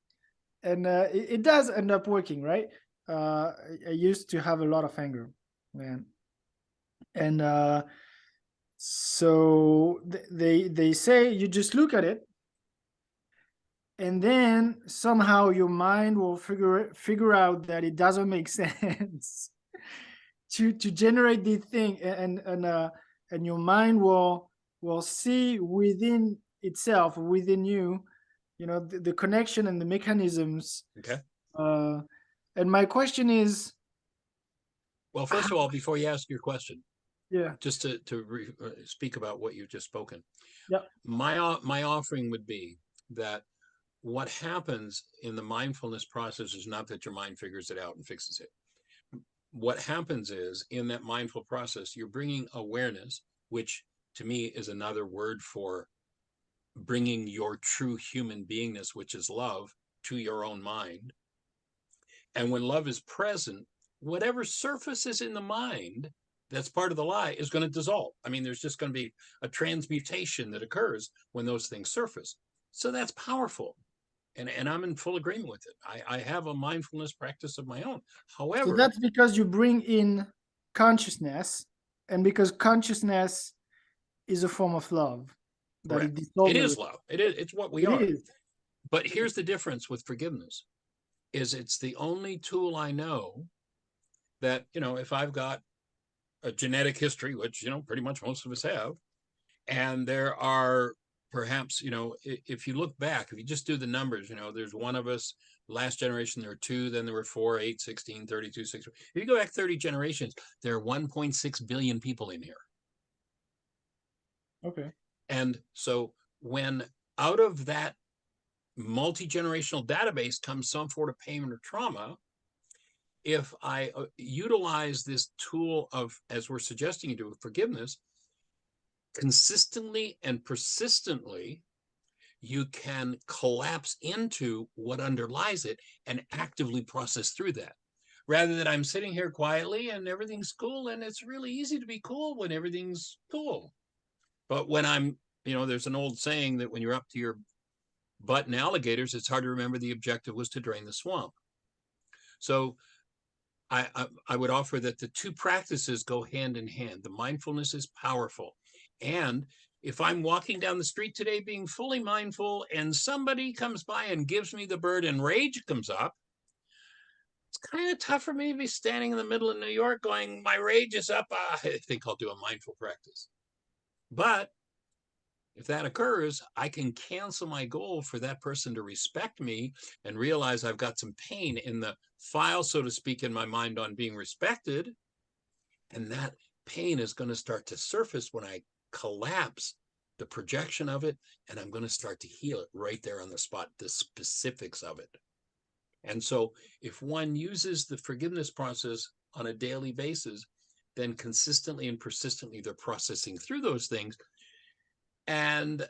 and it does end up working, right? I used to have a lot of anger, man. And so they say you just look at it, and then somehow your mind will figure out that it doesn't make sense to generate this thing, and your mind will see within itself, within you, the connection and the mechanisms.
Okay.
And my question is,
well, first of all, before you ask your question,
yeah,
just to speak about what you've just spoken.
Yeah.
My offering would be that what happens in the mindfulness process is not that your mind figures it out and fixes it. What happens is, in that mindful process, you're bringing awareness, which to me is another word for bringing your true human beingness, which is love, to your own mind. And when love is present, whatever surfaces in the mind that's part of the lie is going to dissolve. I mean, there's just going to be a transmutation that occurs when those things surface. So that's powerful. And I'm in full agreement with it. I have a mindfulness practice of my own. However,
so that's because you bring in consciousness, and because consciousness is a form of love.
Correct. It is love. It's what we are. But here's the difference with forgiveness, is it's the only tool I know that, if I've got a genetic history, which, pretty much most of us have, and there are perhaps, if you look back, if you just do the numbers, there's one of us, last generation, there were 2, then there were 4, 8, 16, 32, 6. If you go back 30 generations, there are 1.6 billion people in here.
Okay.
And so when out of that multi-generational database comes some sort of pain or trauma, if I utilize this tool of, as we're suggesting you do, forgiveness, consistently and persistently, you can collapse into what underlies it and actively process through that. rather than I'm sitting here quietly and everything's cool. And it's really easy to be cool when everything's cool. But when I'm, there's an old saying that when you're up to your butt in alligators, it's hard to remember the objective was to drain the swamp. So I would offer that the two practices go hand in hand. The mindfulness is powerful. And if I'm walking down the street today being fully mindful and somebody comes by and gives me the bird and rage comes up, it's kind of tough for me to be standing in the middle of New York going, my rage is up. I think I'll do a mindful practice. But if that occurs, I can cancel my goal for that person to respect me and realize I've got some pain in the file, so to speak, in my mind on being respected. And that pain is going to start to surface when I collapse the projection of it, and I'm going to start to heal it right there on the spot, the specifics of it. And so if one uses the forgiveness process on a daily basis, then consistently and persistently they're processing through those things. And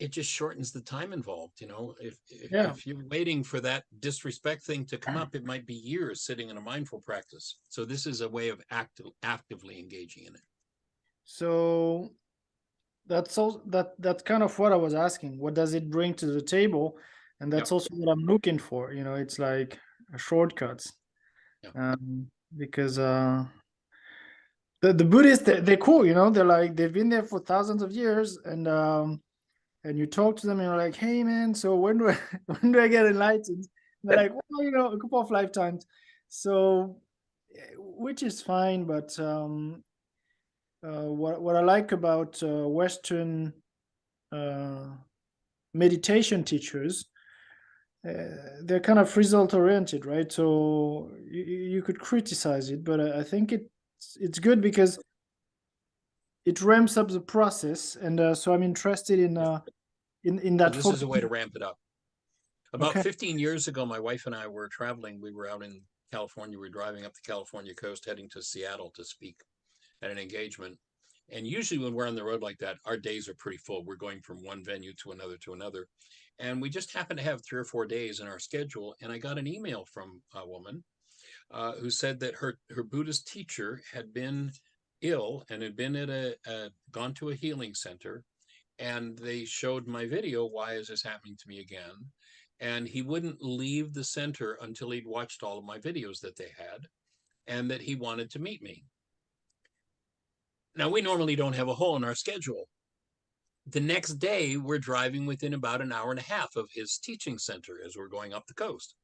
it just shortens the time involved. If you're waiting for that disrespect thing to come up, it might be years sitting in a mindful practice. So this is a way of actively engaging in it.
So that's kind of what I was asking. What does it bring to the table? And that's also what I'm looking for. It's like shortcuts. Because the Buddhists, they're cool. They're like, they've been there for thousands of years, and you talk to them and you're like, hey man, so when do I get enlightened? And they're like, well, a couple of lifetimes. So, which is fine, but what I like about Western meditation teachers, they're kind of result oriented, right? So you could criticize it, but I think it's good because it ramps up the process, and so I'm interested in that.
So this is a way to ramp it up. About
Okay.
15 years ago, my wife and I were traveling. We were out in California. We were driving up the California coast, heading to Seattle to speak at an engagement. And usually when we're on the road like that, our days are pretty full. We're going from one venue to another. And we just happened to have 3 or 4 days in our schedule. And I got an email from a woman who said that her Buddhist teacher had been ill and had been gone to a healing center. And they showed my video, why is this happening to me again? And he wouldn't leave the center until he'd watched all of my videos that they had, and that he wanted to meet me. Now, we normally don't have a hole in our schedule. The next day, we're driving within about an hour and a half of his teaching center as we're going up the coast.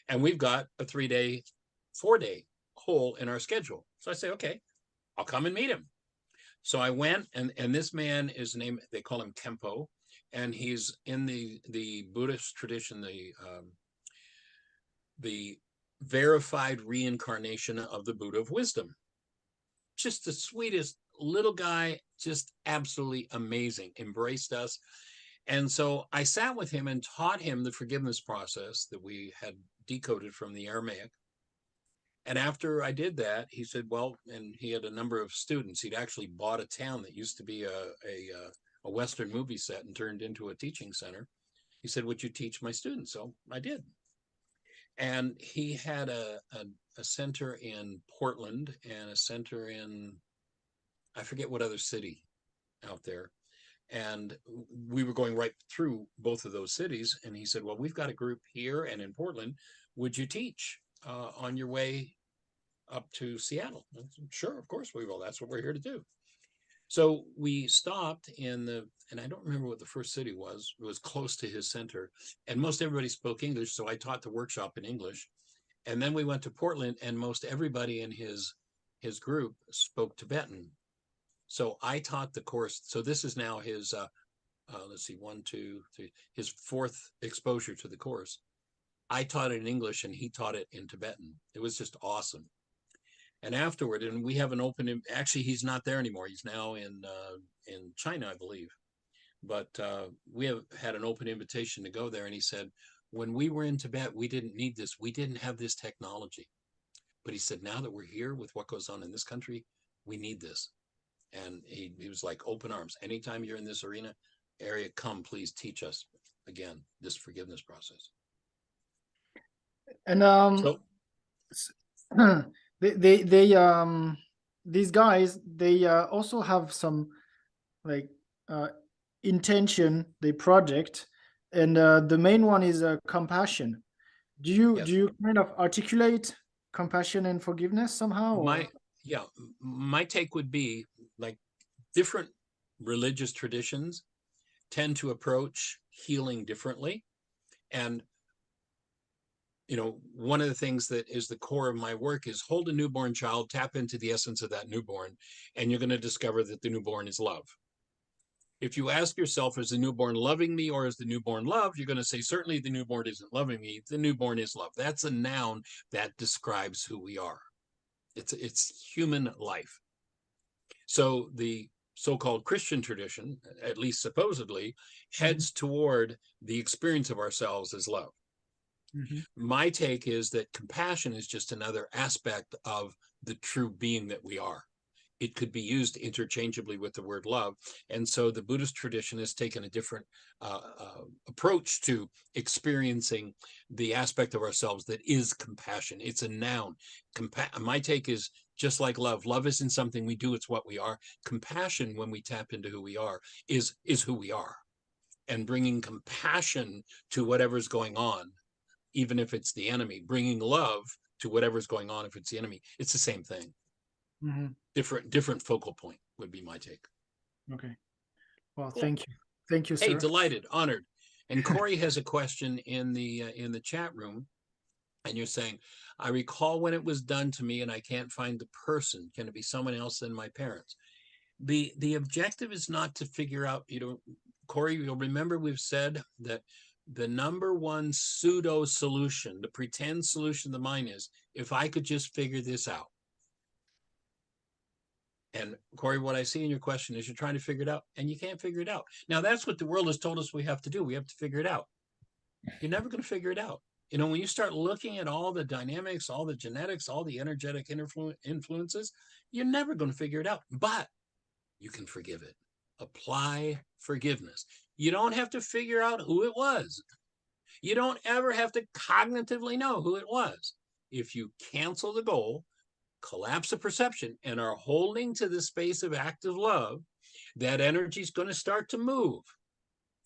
And we've got a 3-day, 4-day hole in our schedule. So I say, okay, I'll come and meet him. So I went, and this man is named, they call him Kempo, and he's in the Buddhist tradition, the verified reincarnation of the Buddha of wisdom. Just the sweetest little guy, just absolutely amazing, embraced us. And so I sat with him and taught him the forgiveness process that we had decoded from the Aramaic. And after I did that, he said, well, and he had a number of students. He'd actually bought a town that used to be a Western movie set and turned into a teaching center. He said, would you teach my students? So I did. And he had a center in Portland and a center in, I forget what other city out there. And we were going right through both of those cities. And he said, well, we've got a group here and in Portland. Would you teach on your way up to Seattle? I said, sure, of course we will. That's what we're here to do. So we stopped and I don't remember what the first city was. It was close to his center, and most everybody spoke English. So I taught the workshop in English. And then we went to Portland, and most everybody in his group spoke Tibetan. So I taught the course. So this is now his, let's see, 1, 2, 3, his 4th exposure to the course. I taught it in English and he taught it in Tibetan. It was just awesome. And afterward, and we have an open, actually, he's not there anymore. He's now in China, I believe. But we have had an open invitation to go there. And he said, when we were in Tibet, we didn't need this. We didn't have this technology. But he said, now that we're here with what goes on in this country, we need this. And he was like, open arms. Anytime you're in this area, come, please teach us again, this forgiveness process.
And
So
these guys, they also have some like intention, they project, and the main one is compassion. Do
Yes.
you kind of articulate compassion and forgiveness somehow? Or?
My take would be like different religious traditions tend to approach healing differently. And, you know, one of the things that is the core of my work is hold a newborn child, tap into the essence of that newborn, and you're going to discover that the newborn is love. If you ask yourself, is the newborn loving me or is the newborn loved? You're going to say, certainly the newborn isn't loving me. The newborn is love. That's a noun that describes who we are. It's human life. So the so-called Christian tradition, at least supposedly, heads toward the experience of ourselves as love. My take is that compassion is just another aspect of the true being that we are. It could be used interchangeably with the word love. And so the Buddhist tradition has taken a different approach to experiencing the aspect of ourselves that is compassion. It's a noun. My take is just like love. Love isn't something we do, it's what we are. Compassion, when we tap into who we are, is who we are. And bringing compassion to whatever's going on, even if it's the enemy, bringing love to whatever's going on if it's the enemy, it's the same thing. Different focal point would be my take.
Okay. Well,
Cool.
thank you, sir.
Hey, delighted, honored. And Corey has a question in the chat room, and you're saying, I recall when it was done to me and I can't find the person. Can it be someone else than my parents? The objective is not to figure out, you know, Corey, you'll remember we've said that the number one pseudo solution, the pretend solution of the mind is, if I could just figure this out. And Corey, what I see in your question is you're trying to figure it out and you can't figure it out. Now, that's what the world has told us we have to do. We have to figure it out. You're never going to figure it out. You know, when you start looking at all the dynamics, all the genetics, all the energetic influences, you're never going to figure it out. But you can forgive it. Apply forgiveness. You don't have to figure out who it was. You don't ever have to cognitively know who it was. If you cancel the goal, collapse the perception, and are holding to the space of active love, that energy is going to start to move.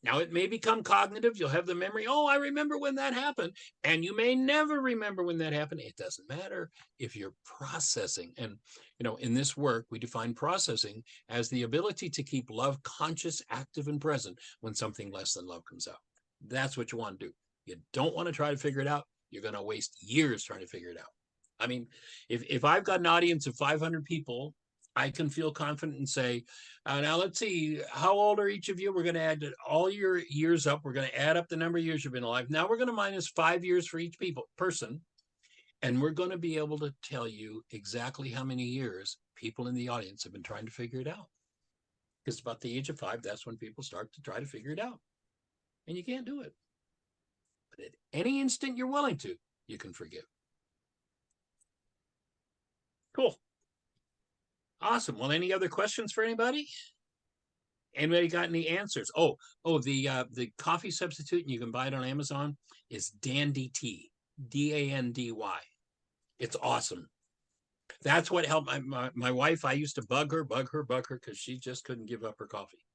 Now, it may become cognitive. You'll have the memory. Oh, I remember when that happened. And you may never remember when that happened. It doesn't matter if you're processing. And, you know, in this work, we define processing as the ability to keep love conscious, active, and present when something less than love comes out. That's what you want to do. You don't want to try to figure it out. You're going to waste years trying to figure it out. I mean, if I've got an audience of 500 people, I can feel confident and say, now let's see, how old are each of you? We're going to add all your years up. We're going to add up the number of years you've been alive. Now we're going to minus 5 years for each person. And we're going to be able to tell you exactly how many years people in the audience have been trying to figure it out. Because about the age of 5, that's when people start to try to figure it out. And you can't do it. But at any instant you're willing to, you can forgive. Cool. Awesome. Well, any other questions for anybody? Anybody got any answers? The coffee substitute, and you can buy it on Amazon, is Dandy Tea, Dandy. It's awesome. That's what helped my wife. I used to bug her because she just couldn't give up her coffee.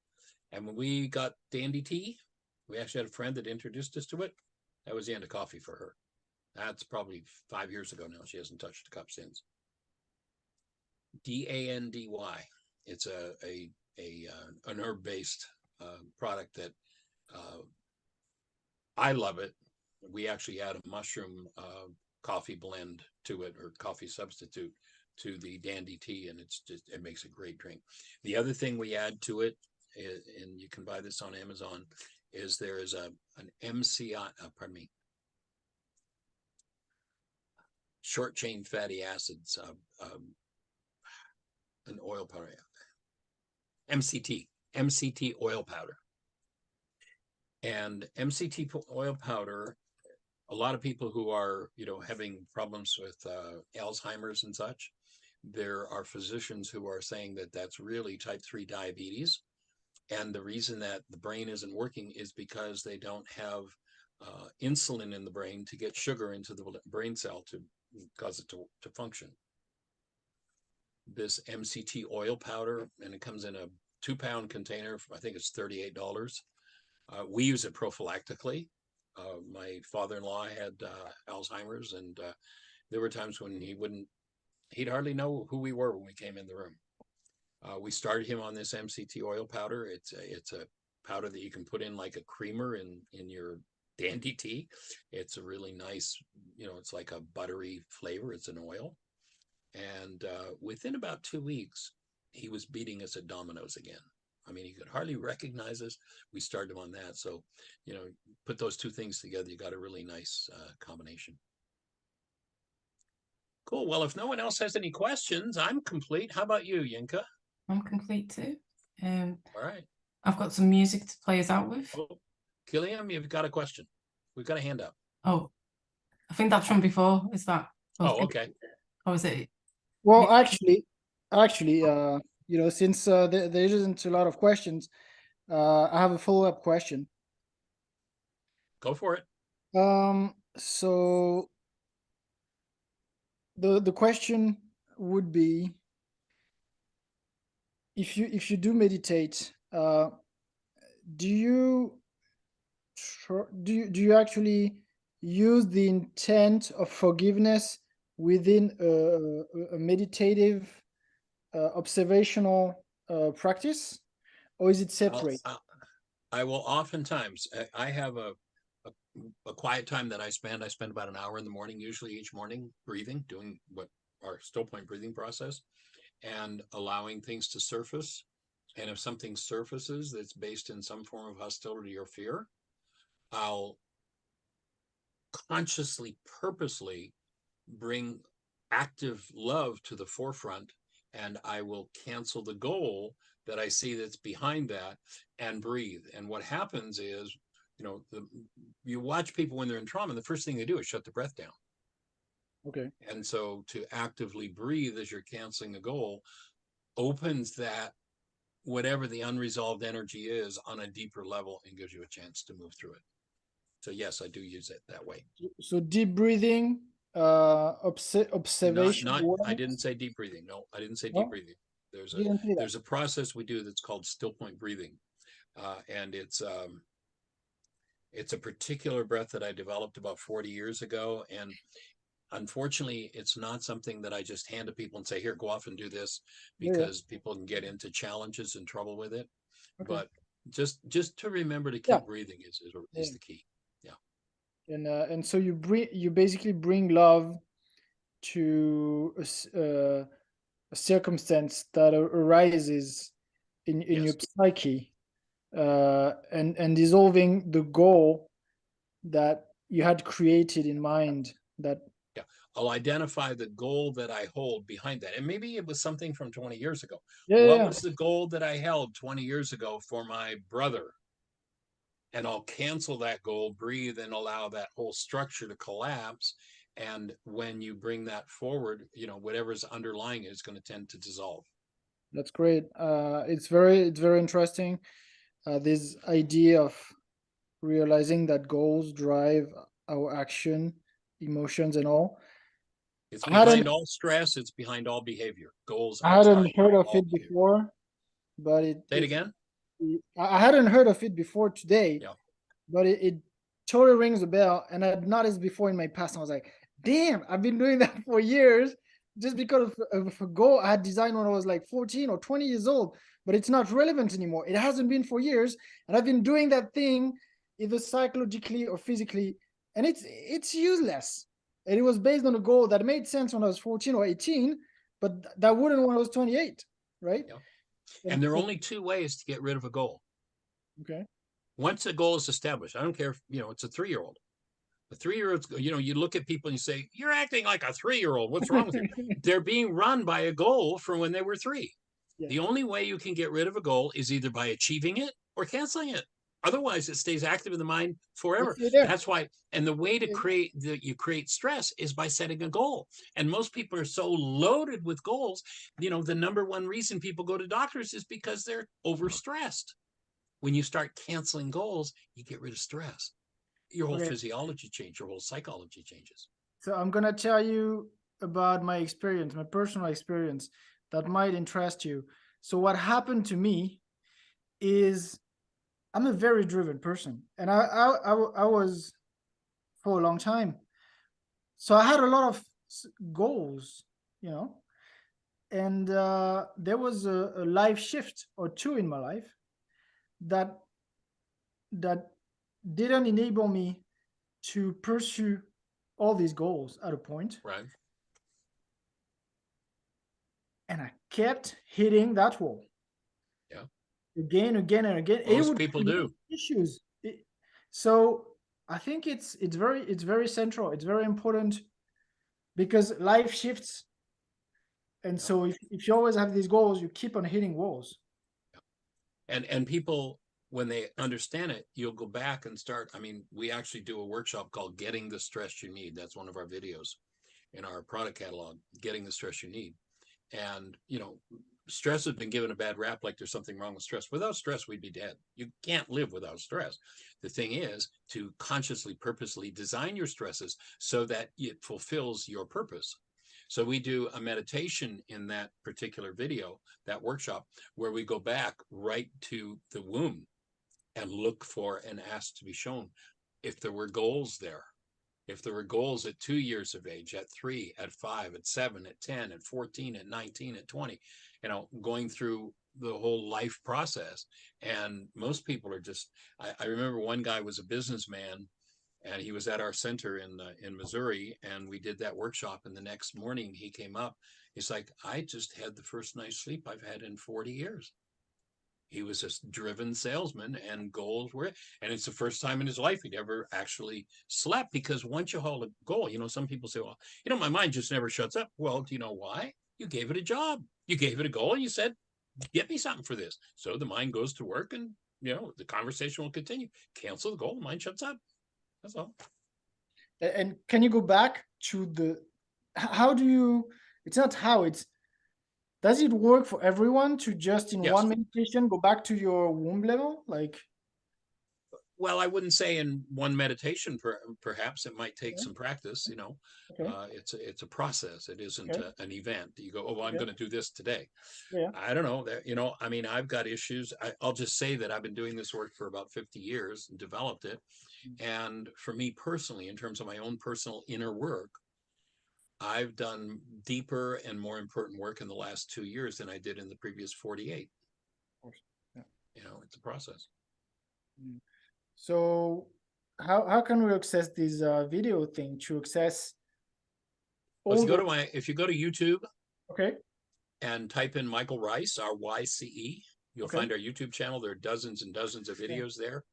And when we got Dandy Tea, we actually had a friend that introduced us to it. That was the end of coffee for her. That's probably 5 years ago now. She hasn't touched a cup since. Dandy. It's an herb-based product that I love it. We actually add a mushroom coffee blend to it, or coffee substitute to the Dandy Tea, and it makes a great drink. The other thing we add to it, and you can buy this on Amazon, is there is an MCI, short chain fatty acids, an oil powder, MCT oil powder. And MCT oil powder, a lot of people who are, having problems with Alzheimer's and such, there are physicians who are saying that that's really type 3 diabetes. And the reason that the brain isn't working is because they don't have insulin in the brain to get sugar into the brain cell to cause it to function. This MCT oil powder, and it comes in a 2-pound container. I think it's $38. We use it prophylactically. My father-in-law had Alzheimer's, and there were times when he'd hardly know who we were when we came in the room. We started him on this MCT oil powder. It's a powder that you can put in like a creamer in your dandy tea. It's a really nice, it's like a buttery flavor. It's an oil. And within about 2 weeks, he was beating us at dominoes again. I mean, he could hardly recognize us. We started him on that. So, put those two things together, you got a really nice combination. Cool. Well, if no one else has any questions, I'm complete. How about you, Yinka?
I'm complete too.
All right.
I've got some music to play us out with.
Oh, Killiam, you've got a question. We've got a hand up.
Oh, I think that's from before. Is that?
Oh, okay.
Or is it?
Well, actually, since there isn't a lot of questions, I have a follow-up question.
Go for it.
So the question would be, if you do meditate, do you actually use the intent of forgiveness within a meditative observational practice, or is it separate?
I will oftentimes, I have a quiet time that I spend about an hour in the morning, usually each morning, breathing, doing what our still point breathing process, and allowing things to surface. And if something surfaces that's based in some form of hostility or fear, I'll consciously, purposely bring active love to the forefront, and I will cancel the goal that I see that's behind that and breathe. And what happens is, you watch people when they're in trauma, and the first thing they do is shut the breath down.
Okay.
And so to actively breathe as you're canceling a goal opens that, whatever the unresolved energy is, on a deeper level, and gives you a chance to move through it. So yes, I do use it that way.
So deep breathing, observation.
I didn't say deep breathing. No, I didn't say deep breathing. There's a process we do that's called still point breathing, and it's a particular breath that I developed about 40 years ago, and unfortunately, it's not something that I just hand to people and say, here, go off and do this, because people can get into challenges and trouble with it. Okay. But just to remember to keep breathing is the key. Yeah.
And so you basically bring love to a circumstance that arises in your psyche, and dissolving the goal that you had created in mind.
I'll identify the goal that I hold behind that. And maybe it was something from 20 years ago. What was the goal that I held 20 years ago for my brother? And I'll cancel that goal, breathe, and allow that whole structure to collapse. And when you bring that forward, whatever's underlying it is going to tend to dissolve.
That's great. It's very interesting. This idea of realizing that goals drive our action, emotions, and all.
It's behind all stress. It's behind all behavior. Goals.
I hadn't heard of it before, but
Say it again.
I hadn't heard of it before today, but it totally rings a bell. And I'd noticed before in my past, I was like, damn, I've been doing that for years, just because of a goal I had designed when I was like 14 or 20 years old, but it's not relevant anymore. It hasn't been for years. And I've been doing that thing either psychologically or physically, and it's useless. And it was based on a goal that made sense when I was 14 or 18, but that wouldn't when I was 28, right?
Yeah. And there are only two ways to get rid of a goal.
Okay.
Once a goal is established, I don't care if, it's a 3-year-old. A 3-year-old, you look at people and you say, you're acting like a 3-year-old. What's wrong with you? They're being run by a goal from when they were 3. Yeah. The only way you can get rid of a goal is either by achieving it or canceling it. Otherwise, it stays active in the mind forever. That's why, and the way to create stress is by setting a goal. And most people are so loaded with goals. The number one reason people go to doctors is because they're overstressed. When you start canceling goals, you get rid of stress. Your whole physiology changes, your whole psychology changes.
So I'm gonna tell you about my experience, my personal experience that might interest you. So what happened to me is I'm a very driven person, and I was for a long time. So I had a lot of goals, you know, and there was a life shift or two in my life that didn't enable me to pursue all these goals at a point.
Right.
And I kept hitting that wall.
Yeah.
Again and again. It
Most
would
people
create
do.
issues. So I think it's very central. It's very important because life shifts. And
Yeah.
so if you always have these goals, you keep on hitting walls.
And people, when they understand it, you'll go back and start. I mean, we actually do a workshop called Getting the Stress You Need. That's one of our videos in our product catalog, Getting the Stress You Need. And, you know, stress has been given a bad rap, like there's something wrong with stress. Without stress, we'd be dead. You can't live without stress. The thing is to consciously, purposely design your stresses so that it fulfills your purpose. So we do a meditation in that particular video, that workshop, where we go back right to the womb and look for and ask to be shown if there were goals there. If there were goals at 2 years of age, at 3, at 5, at 7, at 10, at 14, at 19, at 20, you know, going through the whole life process. And most people are just, I remember one guy was a businessman and he was at our center in Missouri, and we did that workshop. And the next morning he came up, he's like, I just had the first night's sleep I've had in 40 years. He was a driven salesman, and goals were, and it's the first time in his life he'd ever actually slept. Because once you hold a goal, you know, some people say, well, you know, my mind just never shuts up. Well, do you know why? You gave it a job. You gave it a goal and you said, get me something for this. So the mind goes to work, and, you know, the conversation will continue. Cancel the goal, the mind shuts up. That's all.
And can you go back to how do you, it's not how, it's, does it work for everyone to just in
Yes.
one meditation go back to your womb level? Like,
well, I wouldn't say in one meditation. Perhaps it might take
okay.
some practice. You know,
Okay.
it's a process. It isn't
Okay.
an event. You go, oh, well, I'm
Okay.
going to do this today.
Yeah.
I don't know that. You know, I mean, I've got issues. I'll just say that I've been doing this work for about 50 years and developed it. And for me personally, in terms of my own personal inner work, I've done deeper and more important work in the last 2 years than I did in the previous 48.
Of course. Yeah.
You know, it's a process.
So how can we access this video thing to access
Well,
all
if you go to YouTube,
okay,
and type in Michael Rice, RYCE, you'll
okay.
find our YouTube channel. There are dozens and dozens of videos there.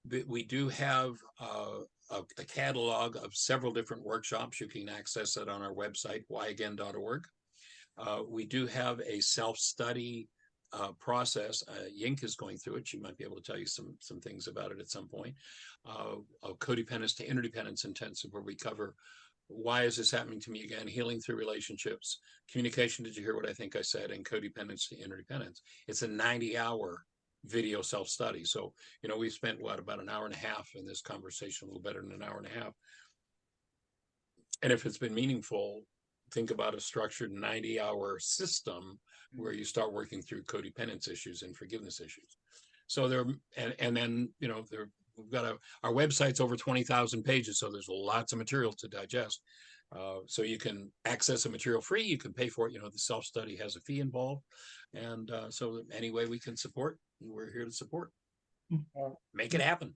But we do have a catalog of several different workshops. You can access it on our website, whyagain.org. We do have a self-study process. Yink is going through it. She might be able to tell you some things about it at some point. Codependence to interdependence intensive, where we cover why is this happening to me again, healing through relationships, communication, did you hear what I think I said, and codependence to interdependence. It's a 90-hour video self-study. So, you know, we spent about an hour and a half in this conversation, a little better than an hour and a half. And if it's been meaningful, think about a structured 90-hour system where you start working through codependence issues and forgiveness issues. So there, and then, you know, we've got our website's over 20,000 pages, so there's lots of material to digest. So you can access a material free, you can pay for it. You know, the self-study has a fee involved. And so any way we can support, we're here to support. Make it happen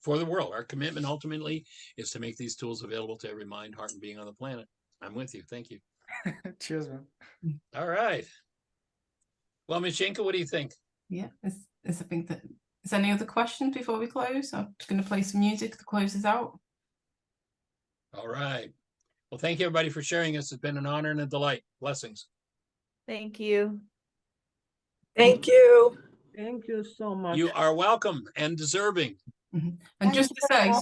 for the world. Our commitment ultimately is to make these tools available to every mind, heart, and being on the planet. I'm with you. Thank you.
Cheers, man.
All right. Well, Ms. Jenko, what do you think?
Yeah, I think that, is any other questions before we close? I'm just going to play some music to close us out.
All right. Well, thank you, everybody, for sharing this. It's been an honor and a delight. Blessings.
Thank you.
Thank you.
Thank you so much.
You are welcome and deserving.
And just to say,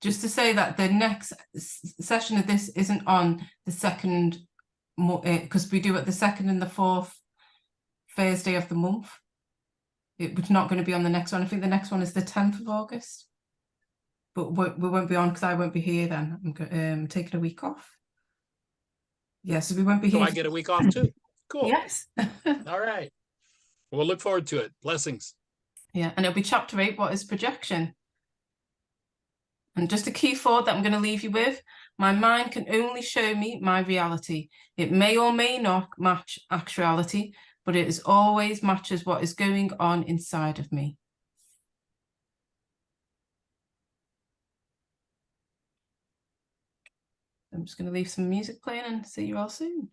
just to say that the next session of this isn't on the second, because we do it the second and the fourth Thursday of the month. It was not going to be on the next one. I think the next one is the 10th of August. but we won't be on because I won't be here then. I'm taking a week off. Yeah, so we won't be
So
here.
I get a week off too. Cool.
Yes.
All right. We'll look forward to it. Blessings.
Yeah, and it'll be chapter 8, what is projection? And just a key thought that I'm going to leave you with, my mind can only show me my reality. It may or may not match actuality, but it is always matches what is going on inside of me. I'm just going to leave some music playing and see you all soon.